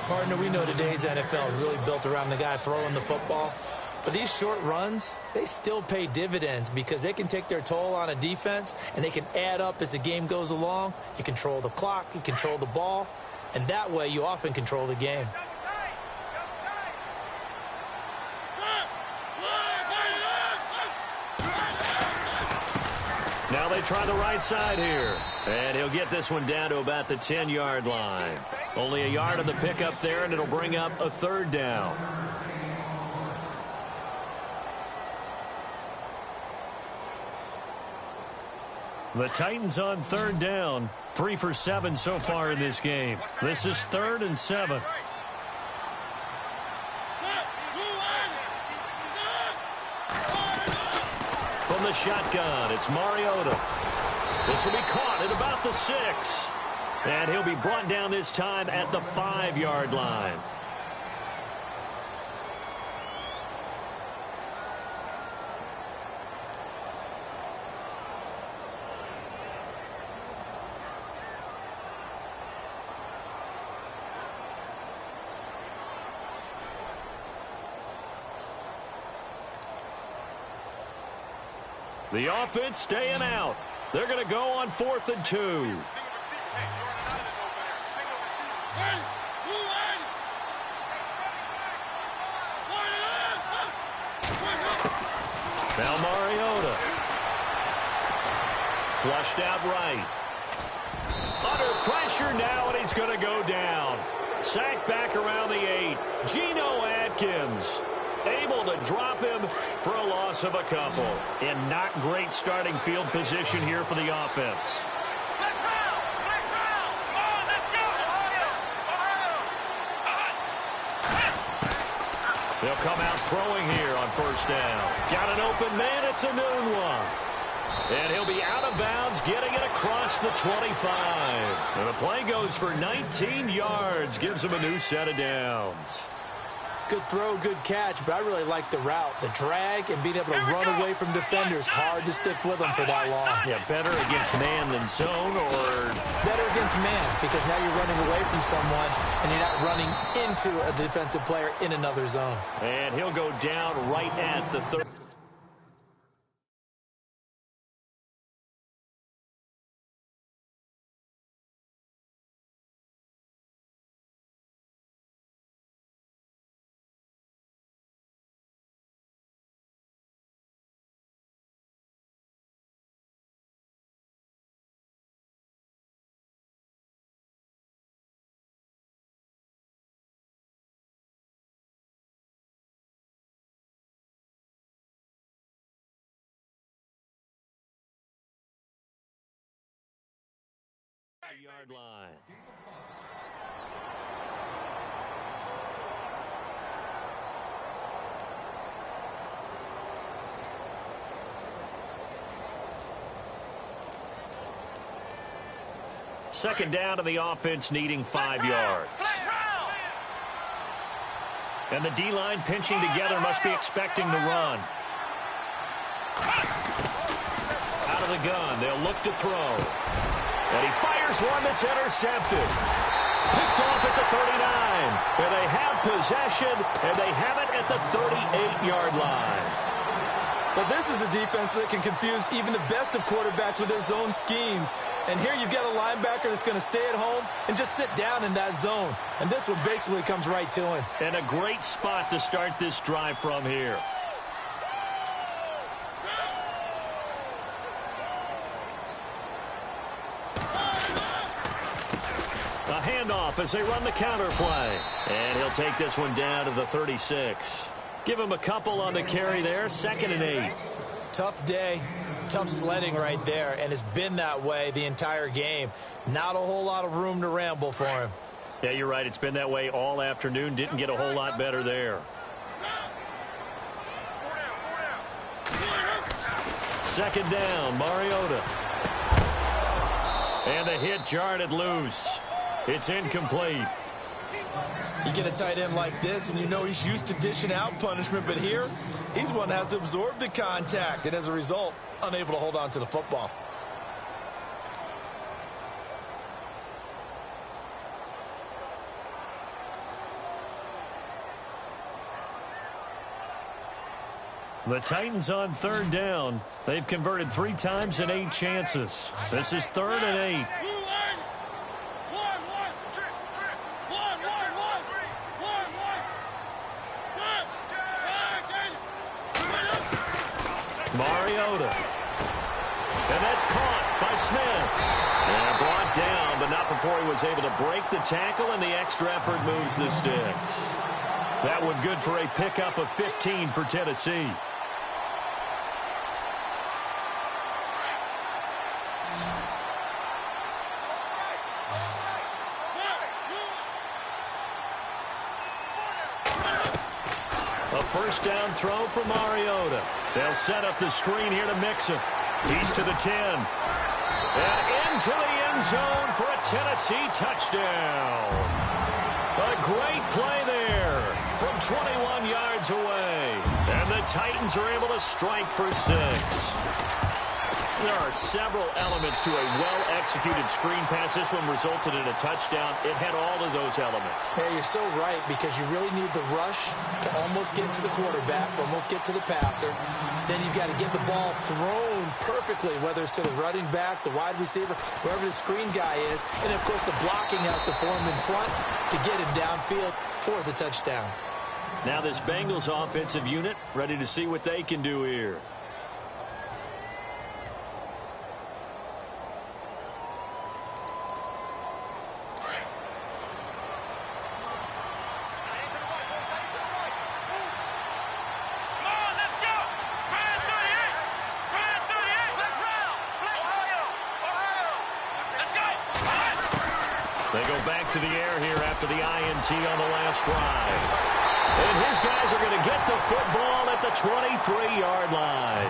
Partner, we know today's NFL is really built around the guy throwing the football. But these short runs, they still pay dividends because they can take their toll on a defense and they can add up as the game goes along. You control the clock, you control the ball, and that way you often control the game. Now they try the right side here. And he'll get this one down to about the 10-yard line. Only a yard on the pickup there, and it'll bring up a third down. The Titans on third down. 3 for 7 so far in this game. This is 3rd and 7. From the shotgun, it's Mariota. This will be caught at about the 6. And he'll be brought down this time at the 5-yard line. The offense staying out. They're going to go on 4th and 2. Now Mariota. Flushed out right. Under pressure now, and he's going to go down. Sacked back around the 8. Geno Atkins able to drop him for a loss of a couple. In not great starting field position here for the offense. They'll come out throwing here on 1st down. Got an open man. It's a noon one. And he'll be out of bounds, getting it across the 25. And the play goes for 19 yards. Gives him a new set of downs. Good throw, good catch, but I really like the route. The drag and being able to run away from defenders. Hard to stick with them for that long. Yeah, better against man than zone, or better against man, because now you're running away from someone and you're not running into a defensive player in another zone. And he'll go down right at the 30. Yard line. Second down to the offense, needing 5 yards. And the D-line pinching together, must be expecting the run. Out of the gun, they'll look to throw. And he fires one that's intercepted. Picked off at the 39. And they have possession, and they have it at the 38-yard line. But this is a defense that can confuse even the best of quarterbacks with their zone schemes. And here you've got a linebacker that's going to stay at home and just sit down in that zone. And this one basically comes right to him. And a great spot to start this drive from here. A handoff as they run the counter play. And he'll take this one down to the 36. Give him a couple on the carry there. 2nd and 8. Tough day. Tough sledding right there. And it's been that way the entire game. Not a whole lot of room to ramble for him. Yeah, you're right. It's been that way all afternoon. Didn't get a whole lot better there. 2nd down, Mariota. And the hit jarred it loose. It's incomplete. You get a tight end like this, and you know he's used to dishing out punishment, but here, he's one that has to absorb the contact, and as a result, unable to hold on to the football. The Titans on 3rd down. They've converted 3 times in 8 chances. This is 3rd and 8. Mariota. And that's caught by Smith. And brought down, but not before he was able to break the tackle, and the extra effort moves the sticks. That one good for a pickup of 15 for Tennessee. A first down throw for Mariota. They'll set up the screen here to Mixon. He's to the 10. And into the end zone for a Tennessee touchdown. A great play there from 21 yards away. And the Titans are able to strike for 6. There are several elements to a well-executed screen pass. This one resulted in a touchdown. It had all of those elements. Hey, you're so right, because you really need the rush to almost get to the quarterback, almost get to the passer. Then you've got to get the ball thrown perfectly, whether it's to the running back, the wide receiver, wherever the screen guy is. And, of course, the blocking has to form in front to get him downfield for the touchdown. Now this Bengals offensive unit ready to see what they can do here. They go back to the air here after the INT on the last drive. And his guys are going to get the football at the 23-yard line.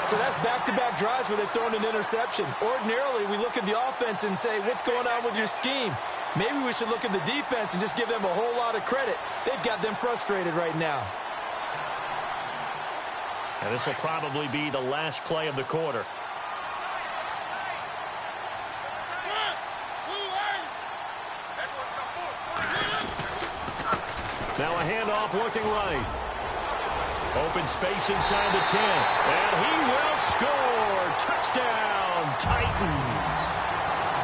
So that's back-to-back drives where they've thrown an interception. Ordinarily, we look at the offense and say, what's going on with your scheme? Maybe we should look at the defense and just give them a whole lot of credit. They've got them frustrated right now. And this will probably be the last play of the quarter. Now a handoff looking right. Open space inside the 10. And he will score. Touchdown, Titans.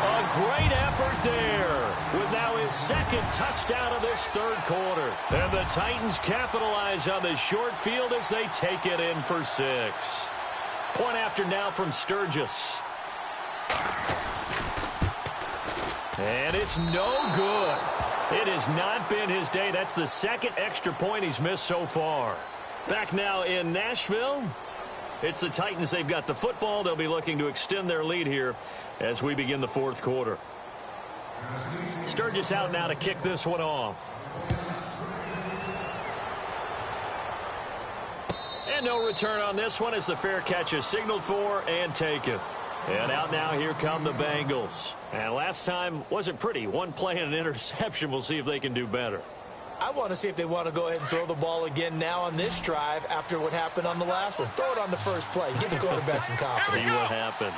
A great effort there with now his second touchdown of this third quarter. And the Titans capitalize on the short field as they take it in for 6. Point after now from Sturgis. And it's no good. It has not been his day. That's the second extra point he's missed so far. Back now in Nashville. It's the Titans. They've got the football. They'll be looking to extend their lead here as we begin the fourth quarter. Sturgis out now to kick this one off. And no return on this one as the fair catch is signaled for and taken. And out now, here come the Bengals. And last time wasn't pretty. One play and an interception. We'll see if they can do better. I want to see if they want to go ahead and throw the ball again now on this drive after what happened on the last one. Throw it on the first play. Give the quarterback some confidence. See what happens.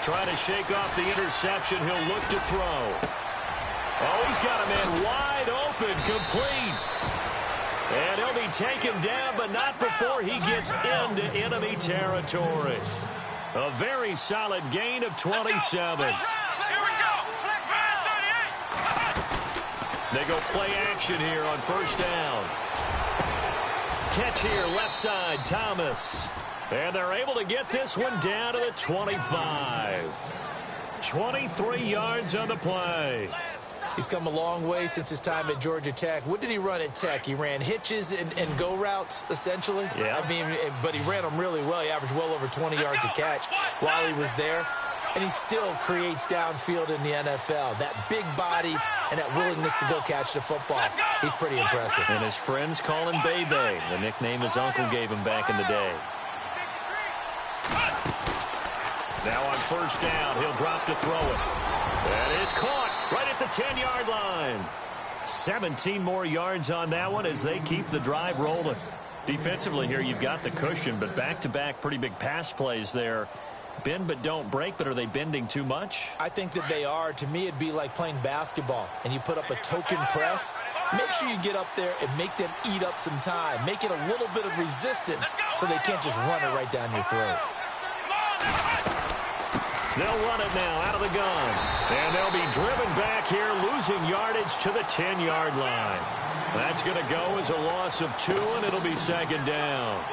Trying to shake off the interception. He'll look to throw. Oh, he's got a man wide open, complete. And he'll be taken down, but not before he gets into enemy territory. A very solid gain of 27. They go play action here on first down. Catch here, left side, Thomas. And they're able to get this one down to the 25. 23 yards on the play. He's come a long way since his time at Georgia Tech. What did he run at Tech? He ran hitches and go routes, essentially. Yeah. I mean, but he ran them really well. He averaged well over 20 yards a catch while he was there. And he still creates downfield in the NFL. That big body and that willingness to go catch the football. He's pretty impressive. And his friends call him Bebe, the nickname his uncle gave him back in the day. Now on first down, he'll drop to throw it. That is caught right at the 10-yard line. 17 more yards on that one as they keep the drive rolling. Defensively here, you've got the cushion, but back-to-back pretty big pass plays there. Bend but don't break, but are they bending too much? I think that they are. To me, it'd be like playing basketball, and you put up a token press. Make sure you get up there and make them eat up some time. Make it a little bit of resistance so they can't just run it right down your throat. They'll run it now out of the gun. And they'll be driven back here, losing yardage to the 10-yard line. That's going to go as a loss of 2, and it'll be second down.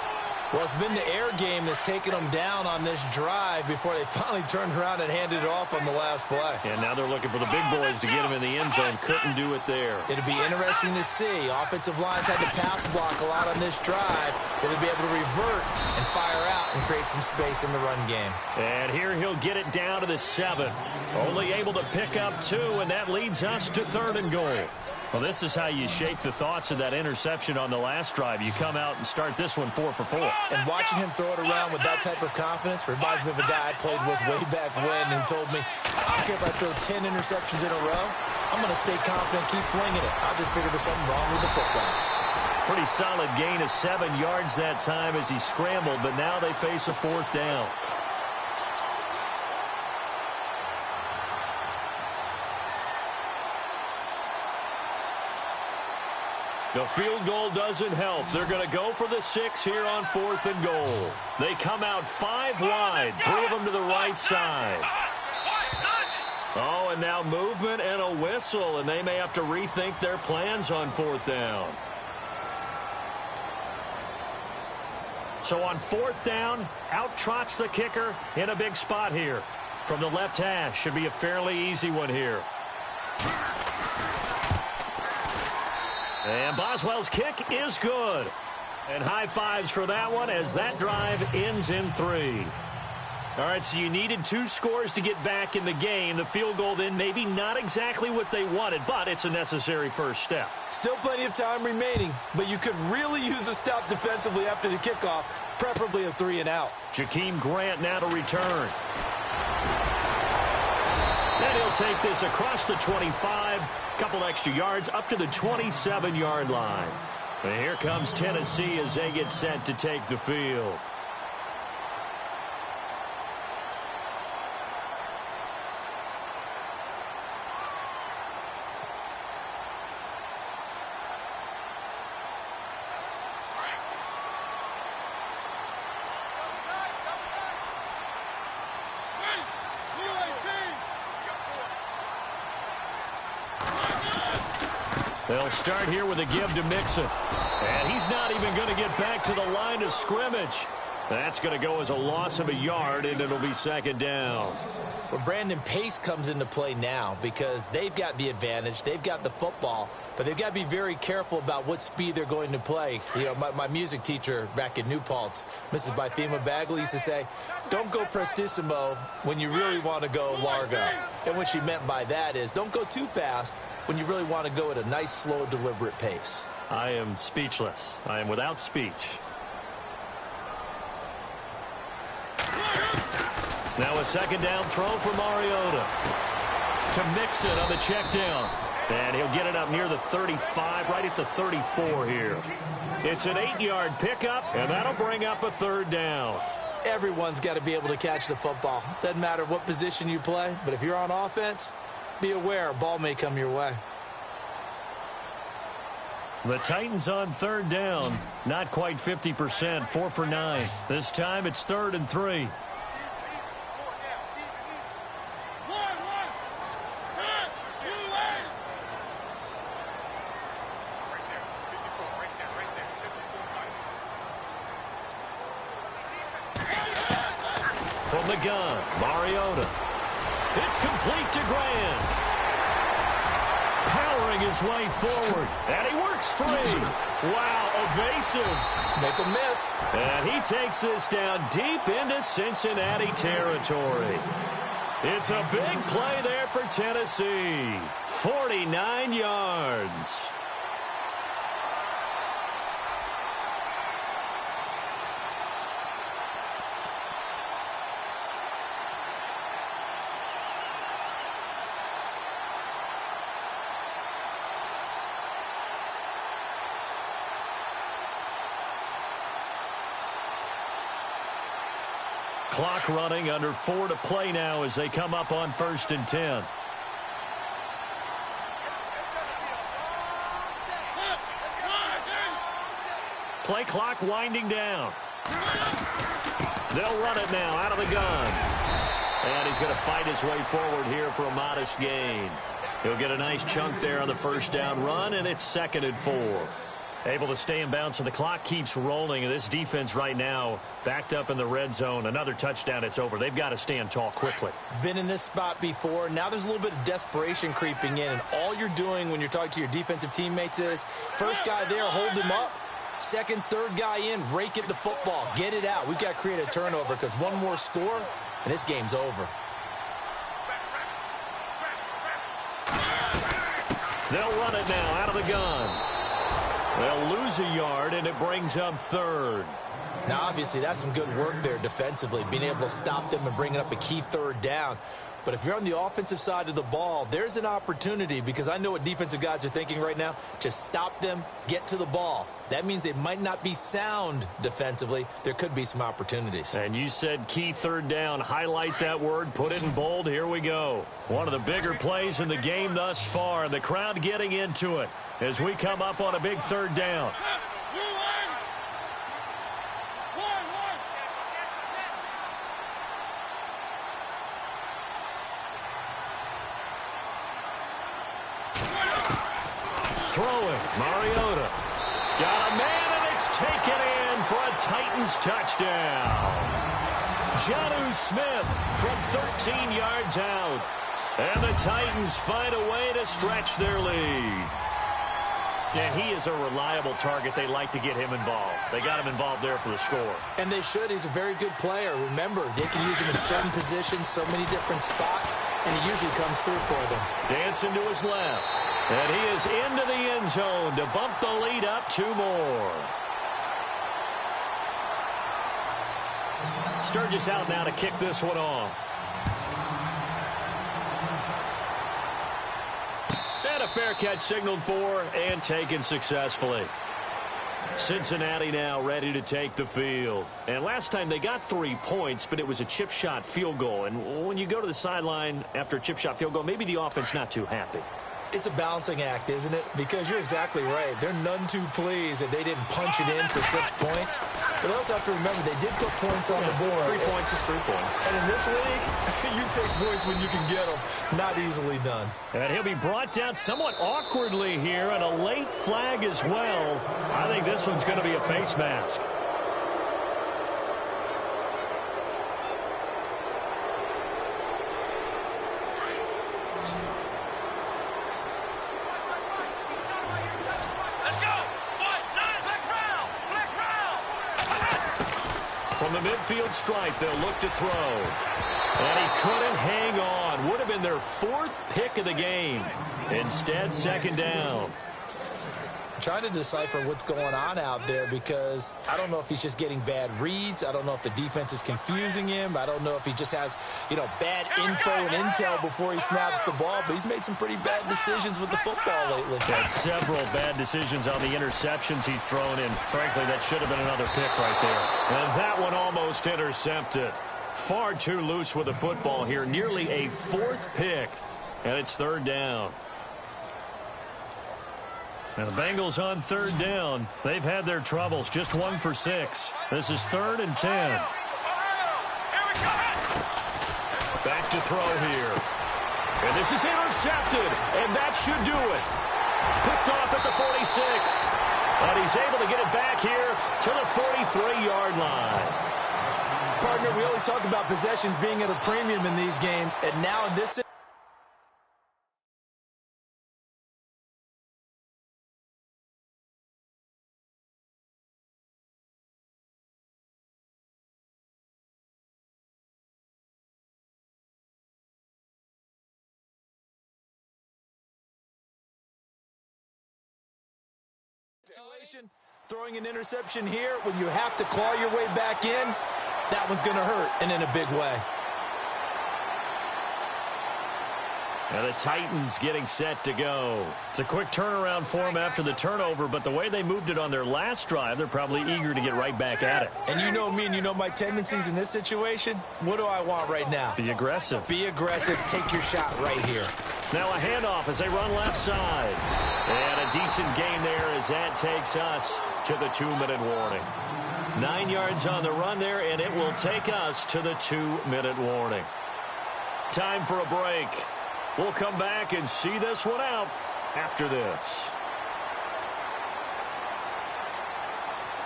Well, it's been the air game that's taken them down on this drive before they finally turned around and handed it off on the last play. And now they're looking for the big boys to get them in the end zone. Couldn't do it there. It'll be interesting to see. Offensive lines had to pass block a lot on this drive. Will they be able to revert and fire out and create some space in the run game? And here he'll get it down to the 7. Only able to pick up 2, and that leads us to 3rd and goal. Well, this is how you shape the thoughts of that interception on the last drive. You come out and start this one 4 for 4. And watching him throw it around with that type of confidence reminds me of a guy I played with way back when who told me, I don't care if I throw 10 interceptions in a row, I'm going to stay confident, keep flinging it. I just figured there's something wrong with the football. Pretty solid gain of 7 yards that time as he scrambled, but now they face a 4th down. The field goal doesn't help. They're going to go for the 6 here on 4th and goal. They come out 5 wide, 3 of them to the right side. Oh, and now movement and a whistle, and they may have to rethink their plans on 4th down. So on 4th down, out trots the kicker in a big spot here. From the left hash, should be a fairly easy one here. And Boswell's kick is good. And high fives for that one as that drive ends in 3. All right, so you needed 2 scores to get back in the game. The field goal then maybe not exactly what they wanted, but it's a necessary first step. Still plenty of time remaining, but you could really use a stop defensively after the kickoff, preferably a 3 and out. Jakeem Grant now to return. And he'll take this across the 25, couple extra yards up to the 27-yard line. And here comes Tennessee as they get set to take the field. They'll start here with a give to Mixon. And he's not even going to get back to the line of scrimmage. That's going to go as a loss of a yard, and it'll be second down. Well, Brandon, pace comes into play now because they've got the advantage. They've got the football, but they've got to be very careful about what speed they're going to play. You know, my music teacher back in New Paltz, Mrs. Bythema Bagley, used to say, don't go prestissimo when you really want to go largo. And what she meant by that is don't go too fast when you really want to go at a nice, slow, deliberate pace. I am speechless. I am without speech. Now a second down throw for Mariota. To Mixon on the check down. And he'll get it up near the 35, right at the 34 here. It's an 8-yard pickup, and that'll bring up a 3rd down. Everyone's got to be able to catch the football. Doesn't matter what position you play, but if you're on offense, be aware a ball may come your way. The Titans on 3rd down. Not quite 50%, 4 for 9. This time it's 3rd and 3. From the gun, Mariota. It's complete to Grant. Powering his way forward, and he works free. Wow, evasive. Make a miss. And he takes this down deep into Cincinnati territory. It's a big play there for Tennessee. 49 yards. Clock running, under 4 to play now as they come up on 1st and 10. Play clock winding down. They'll run it now out of the gun. And he's going to fight his way forward here for a modest gain. He'll get a nice chunk there on the first down run, and it's 2nd and 4. Able to stay in bounds, so the clock keeps rolling. And this defense right now backed up in the red zone. Another touchdown, it's over. They've got to stand tall quickly. Been in this spot before. Now there's a little bit of desperation creeping in. And all you're doing when you're talking to your defensive teammates is, first guy there, hold him up. Second, third guy in, rake at the football. Get it out. We've got to create a turnover because one more score, and this game's over. They'll run it now out of the gun. They'll lose a yard, and it brings up 3rd. Now, obviously, that's some good work there defensively, being able to stop them and bringing up a key 3rd down. But if you're on the offensive side of the ball, there's an opportunity, because I know what defensive guys are thinking right now. Just stop them, get to the ball. That means they might not be sound defensively. There could be some opportunities. And you said key 3rd down. Highlight that word. Put it in bold. Here we go. One of the bigger plays in the game thus far. The crowd getting into it as we come up on a big 3rd down. Throwing, Mariota. Got a man, and it's taken in for a Titans touchdown. Jonnu Smith from 13 yards out. And the Titans find a way to stretch their lead. Yeah, he is a reliable target. They like to get him involved. They got him involved there for the score. And they should. He's a very good player. Remember, they can use him in certain positions, so many different spots, and he usually comes through for them. Dancing to his left. And he is into the end zone to bump the lead up 2 more. Sturgis out now to kick this one off. And a fair catch signaled for and taken successfully. Cincinnati now ready to take the field. And last time they got 3 points, but it was a chip shot field goal. And when you go to the sideline after a chip shot field goal, maybe the offense not too happy. It's a balancing act, isn't it? Because you're exactly right. They're none too pleased that they didn't punch it in for 6 points. But they also have to remember they did put points on the board. 3 points is 3 points. And in this league, you take points when you can get them. Not easily done. And he'll be brought down somewhat awkwardly here, and a late flag as well. I think this one's going to be a face mask. From the midfield stripe, they'll look to throw. And he couldn't hang on. Would have been their 4th pick of the game. Instead, 2nd down. Trying to decipher what's going on out there, because I don't know if he's just getting bad reads. I don't know if the defense is confusing him. I don't know if he just has, bad info and intel before he snaps the ball. But he's made some pretty bad decisions with the football lately. Yeah, several bad decisions on the interceptions he's thrown in. Frankly, that should have been another pick right there. And that one almost intercepted. Far too loose with the football here. Nearly a 4th pick. And it's 3rd down. And the Bengals on 3rd down. They've had their troubles. Just 1 for 6. This is 3rd and 10. Back to throw here. And this is intercepted. And that should do it. Picked off at the 46. But he's able to get it back here to the 43-yard line. Partner, we always talk about possessions being at a premium in these games. And now in this situation, throwing an interception here when you have to claw your way back in, that one's going to hurt, and in a big way. And the Titans getting set to go. It's a quick turnaround for them after the turnover, but the way they moved it on their last drive, they're probably eager to get right back at it. And you know me and you know my tendencies in this situation. What do I want right now? Be aggressive. Be aggressive. Take your shot right here. Now a handoff as they run left side. And a decent gain there as that takes us to the 2-minute warning. 9 yards on the run there, and it will take us to the 2-minute warning. Time for a break. We'll come back and see this one out after this.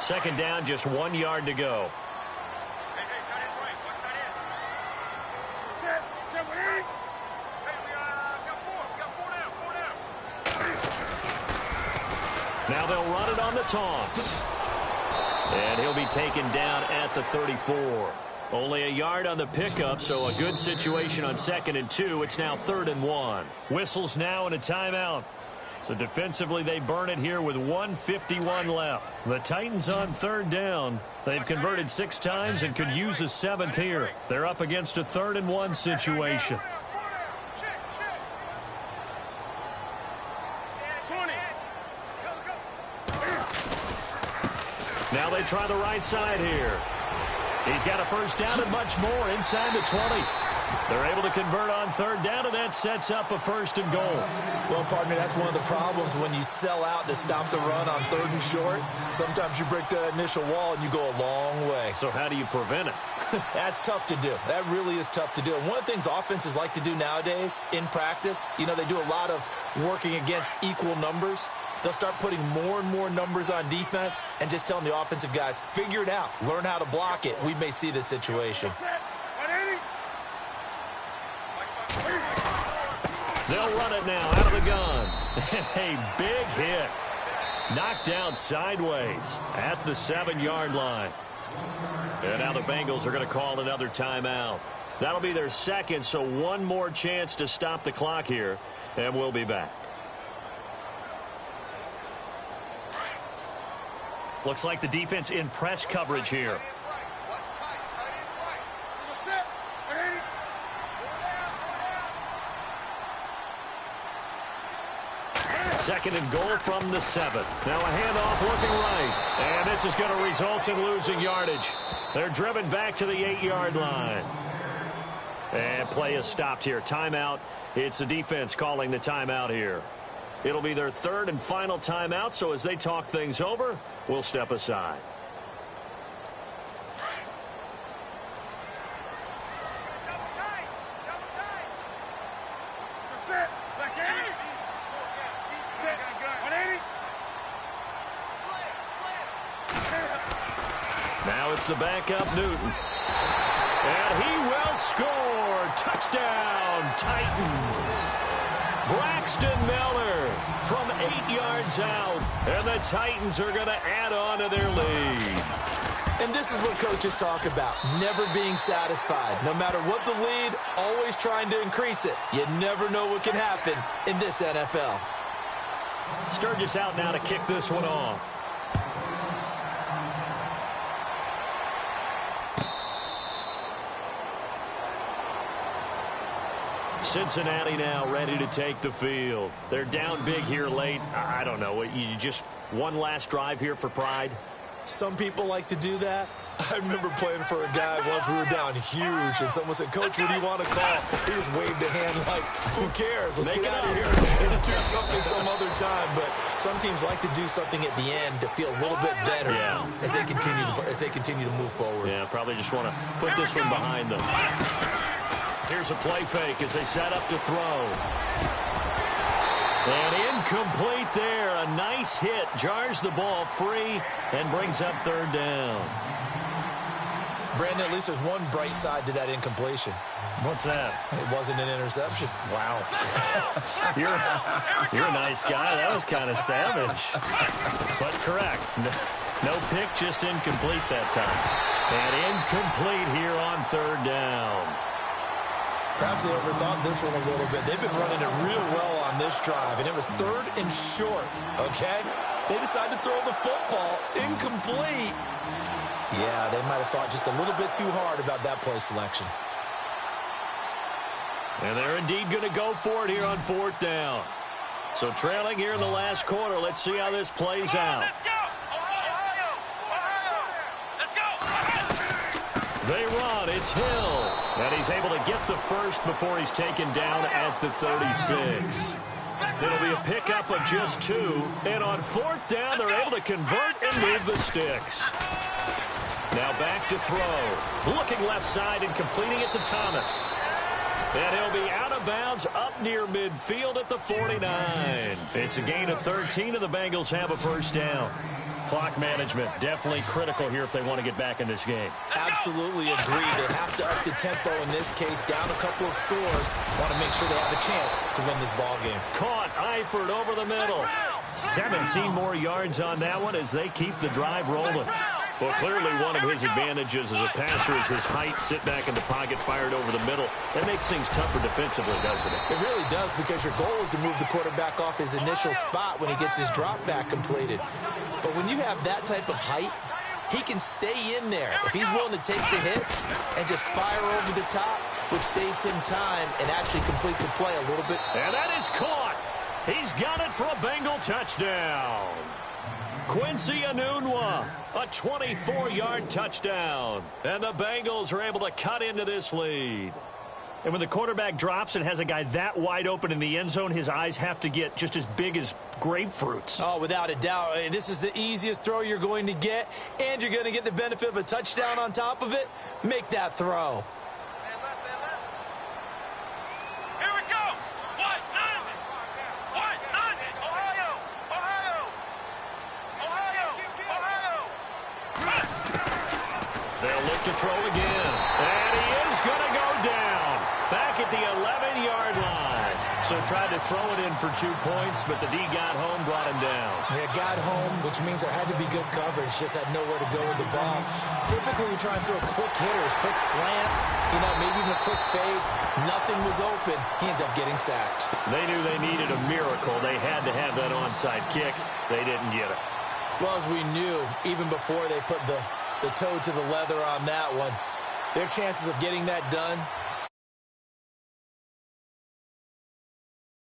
Second down, just 1 yard to go. Now they'll run it on the toss. And he'll be taken down at the 34. Only a yard on the pickup, so a good situation on 2nd and 2. It's now 3rd and 1. Whistles now and a timeout. So defensively, they burn it here with 1:51 left. The Titans on 3rd down. They've converted 6 times and could use a 7th here. They're up against a 3rd and 1 situation. Now they try the right side here. He's got a first down and much more inside the 20. They're able to convert on 3rd down, and that sets up a 1st and goal. Well, partner, that's one of the problems when you sell out to stop the run on 3rd and short. Sometimes you break that initial wall and you go a long way. So how do you prevent it? That's tough to do. That really is tough to do. And one of the things offenses like to do nowadays in practice, they do a lot of working against equal numbers. They'll start putting more and more numbers on defense and just telling the offensive guys, figure it out. Learn how to block it. We may see this situation. They'll run it now out of the gun. A big hit. Knocked down sideways at the 7-yard line. And now the Bengals are going to call another timeout. That'll be their 2nd, so one more chance to stop the clock here, and we'll be back. Looks like the defense in press coverage here. 2nd and goal from the 7. Now a handoff looking right. And this is going to result in losing yardage. They're driven back to the 8-yard line. And play is stopped here. Timeout. It's the defense calling the timeout here. It'll be their 3rd and final timeout, so as they talk things over, we'll step aside. Now it's the backup, Newton. And he will score. Touchdown, Titans. Braxton Miller from 8 yards out. And the Titans are going to add on to their lead. And this is what coaches talk about, never being satisfied. No matter what the lead, always trying to increase it. You never know what can happen in this NFL. Sturgis out now to kick this one off. Cincinnati now ready to take the field. They're down big here late. I don't know. You just one last drive here for pride? Some people like to do that. I remember playing for a guy once. We were down huge, and someone said, "Coach, what do you want to call?" He just waved a hand like, "Who cares? Let's get out of here and do something some other time." But some teams like to do something at the end to feel a little bit better as they continue to move forward. Yeah, probably just want to put this one behind them. Here's a play fake as they set up to throw. And incomplete there. A nice hit. Jars the ball free and brings up 3rd down. Brandon, at least there's one bright side to that incompletion. What's that? It wasn't an interception. Wow. You're a nice guy. That was kind of savage. But correct. No pick, just incomplete that time. And incomplete here on 3rd down. Perhaps they overthought this one a little bit. They've been running it real well on this drive, and it was 3rd and short, okay? They decided to throw the football incomplete. Yeah, they might have thought just a little bit too hard about that play selection. And they're indeed going to go for it here on 4th down. So trailing here in the last quarter. Let's see how this plays out. They run. It's Hill. And he's able to get the first before he's taken down at the 36. It'll be a pickup of just 2. And on 4th down, they're able to convert and move the sticks. Now back to throw. Looking left side and completing it to Thomas. And he'll be out of bounds up near midfield at the 49. It's a gain of 13, and the Bengals have a first down. Clock management, definitely critical here if they want to get back in this game. Absolutely agree. They have to up the tempo in this case, down a couple of scores. Want to make sure they have a chance to win this ball game. Caught, Eifert over the middle. 17 more yards on that one as they keep the drive rolling. Well, clearly one of his advantages as a passer is his height, sit back in the pocket, fired over the middle. That makes things tougher defensively, doesn't it? It really does, because your goal is to move the quarterback off his initial spot when he gets his drop back completed. But when you have that type of height, he can stay in there if he's willing to take the hits and just fire over the top, which saves him time and actually completes a play a little bit. And that is caught. He's got it for a Bengal touchdown. Quincy Enunwa, a 24-yard touchdown. And the Bengals are able to cut into this lead. And when the quarterback drops and has a guy that wide open in the end zone, his eyes have to get just as big as grapefruits. Oh, without a doubt. This is the easiest throw you're going to get, and you're going to get the benefit of a touchdown on top of it. Make that throw. Here we go. What? What? Ohio. They'll look to throw again. And he is going to go down. Back at the 11-yard line. So tried to throw it in for 2 points, but the D got home, brought him down. Yeah, got home, which means there had to be good coverage. Just had nowhere to go with the ball. Typically, you try and throw quick hitters, quick slants, maybe even a quick fade. Nothing was open. He ends up getting sacked. They knew they needed a miracle. They had to have that onside kick. They didn't get it. Well, as we knew, even before they put the toe to the leather on that one, their chances of getting that done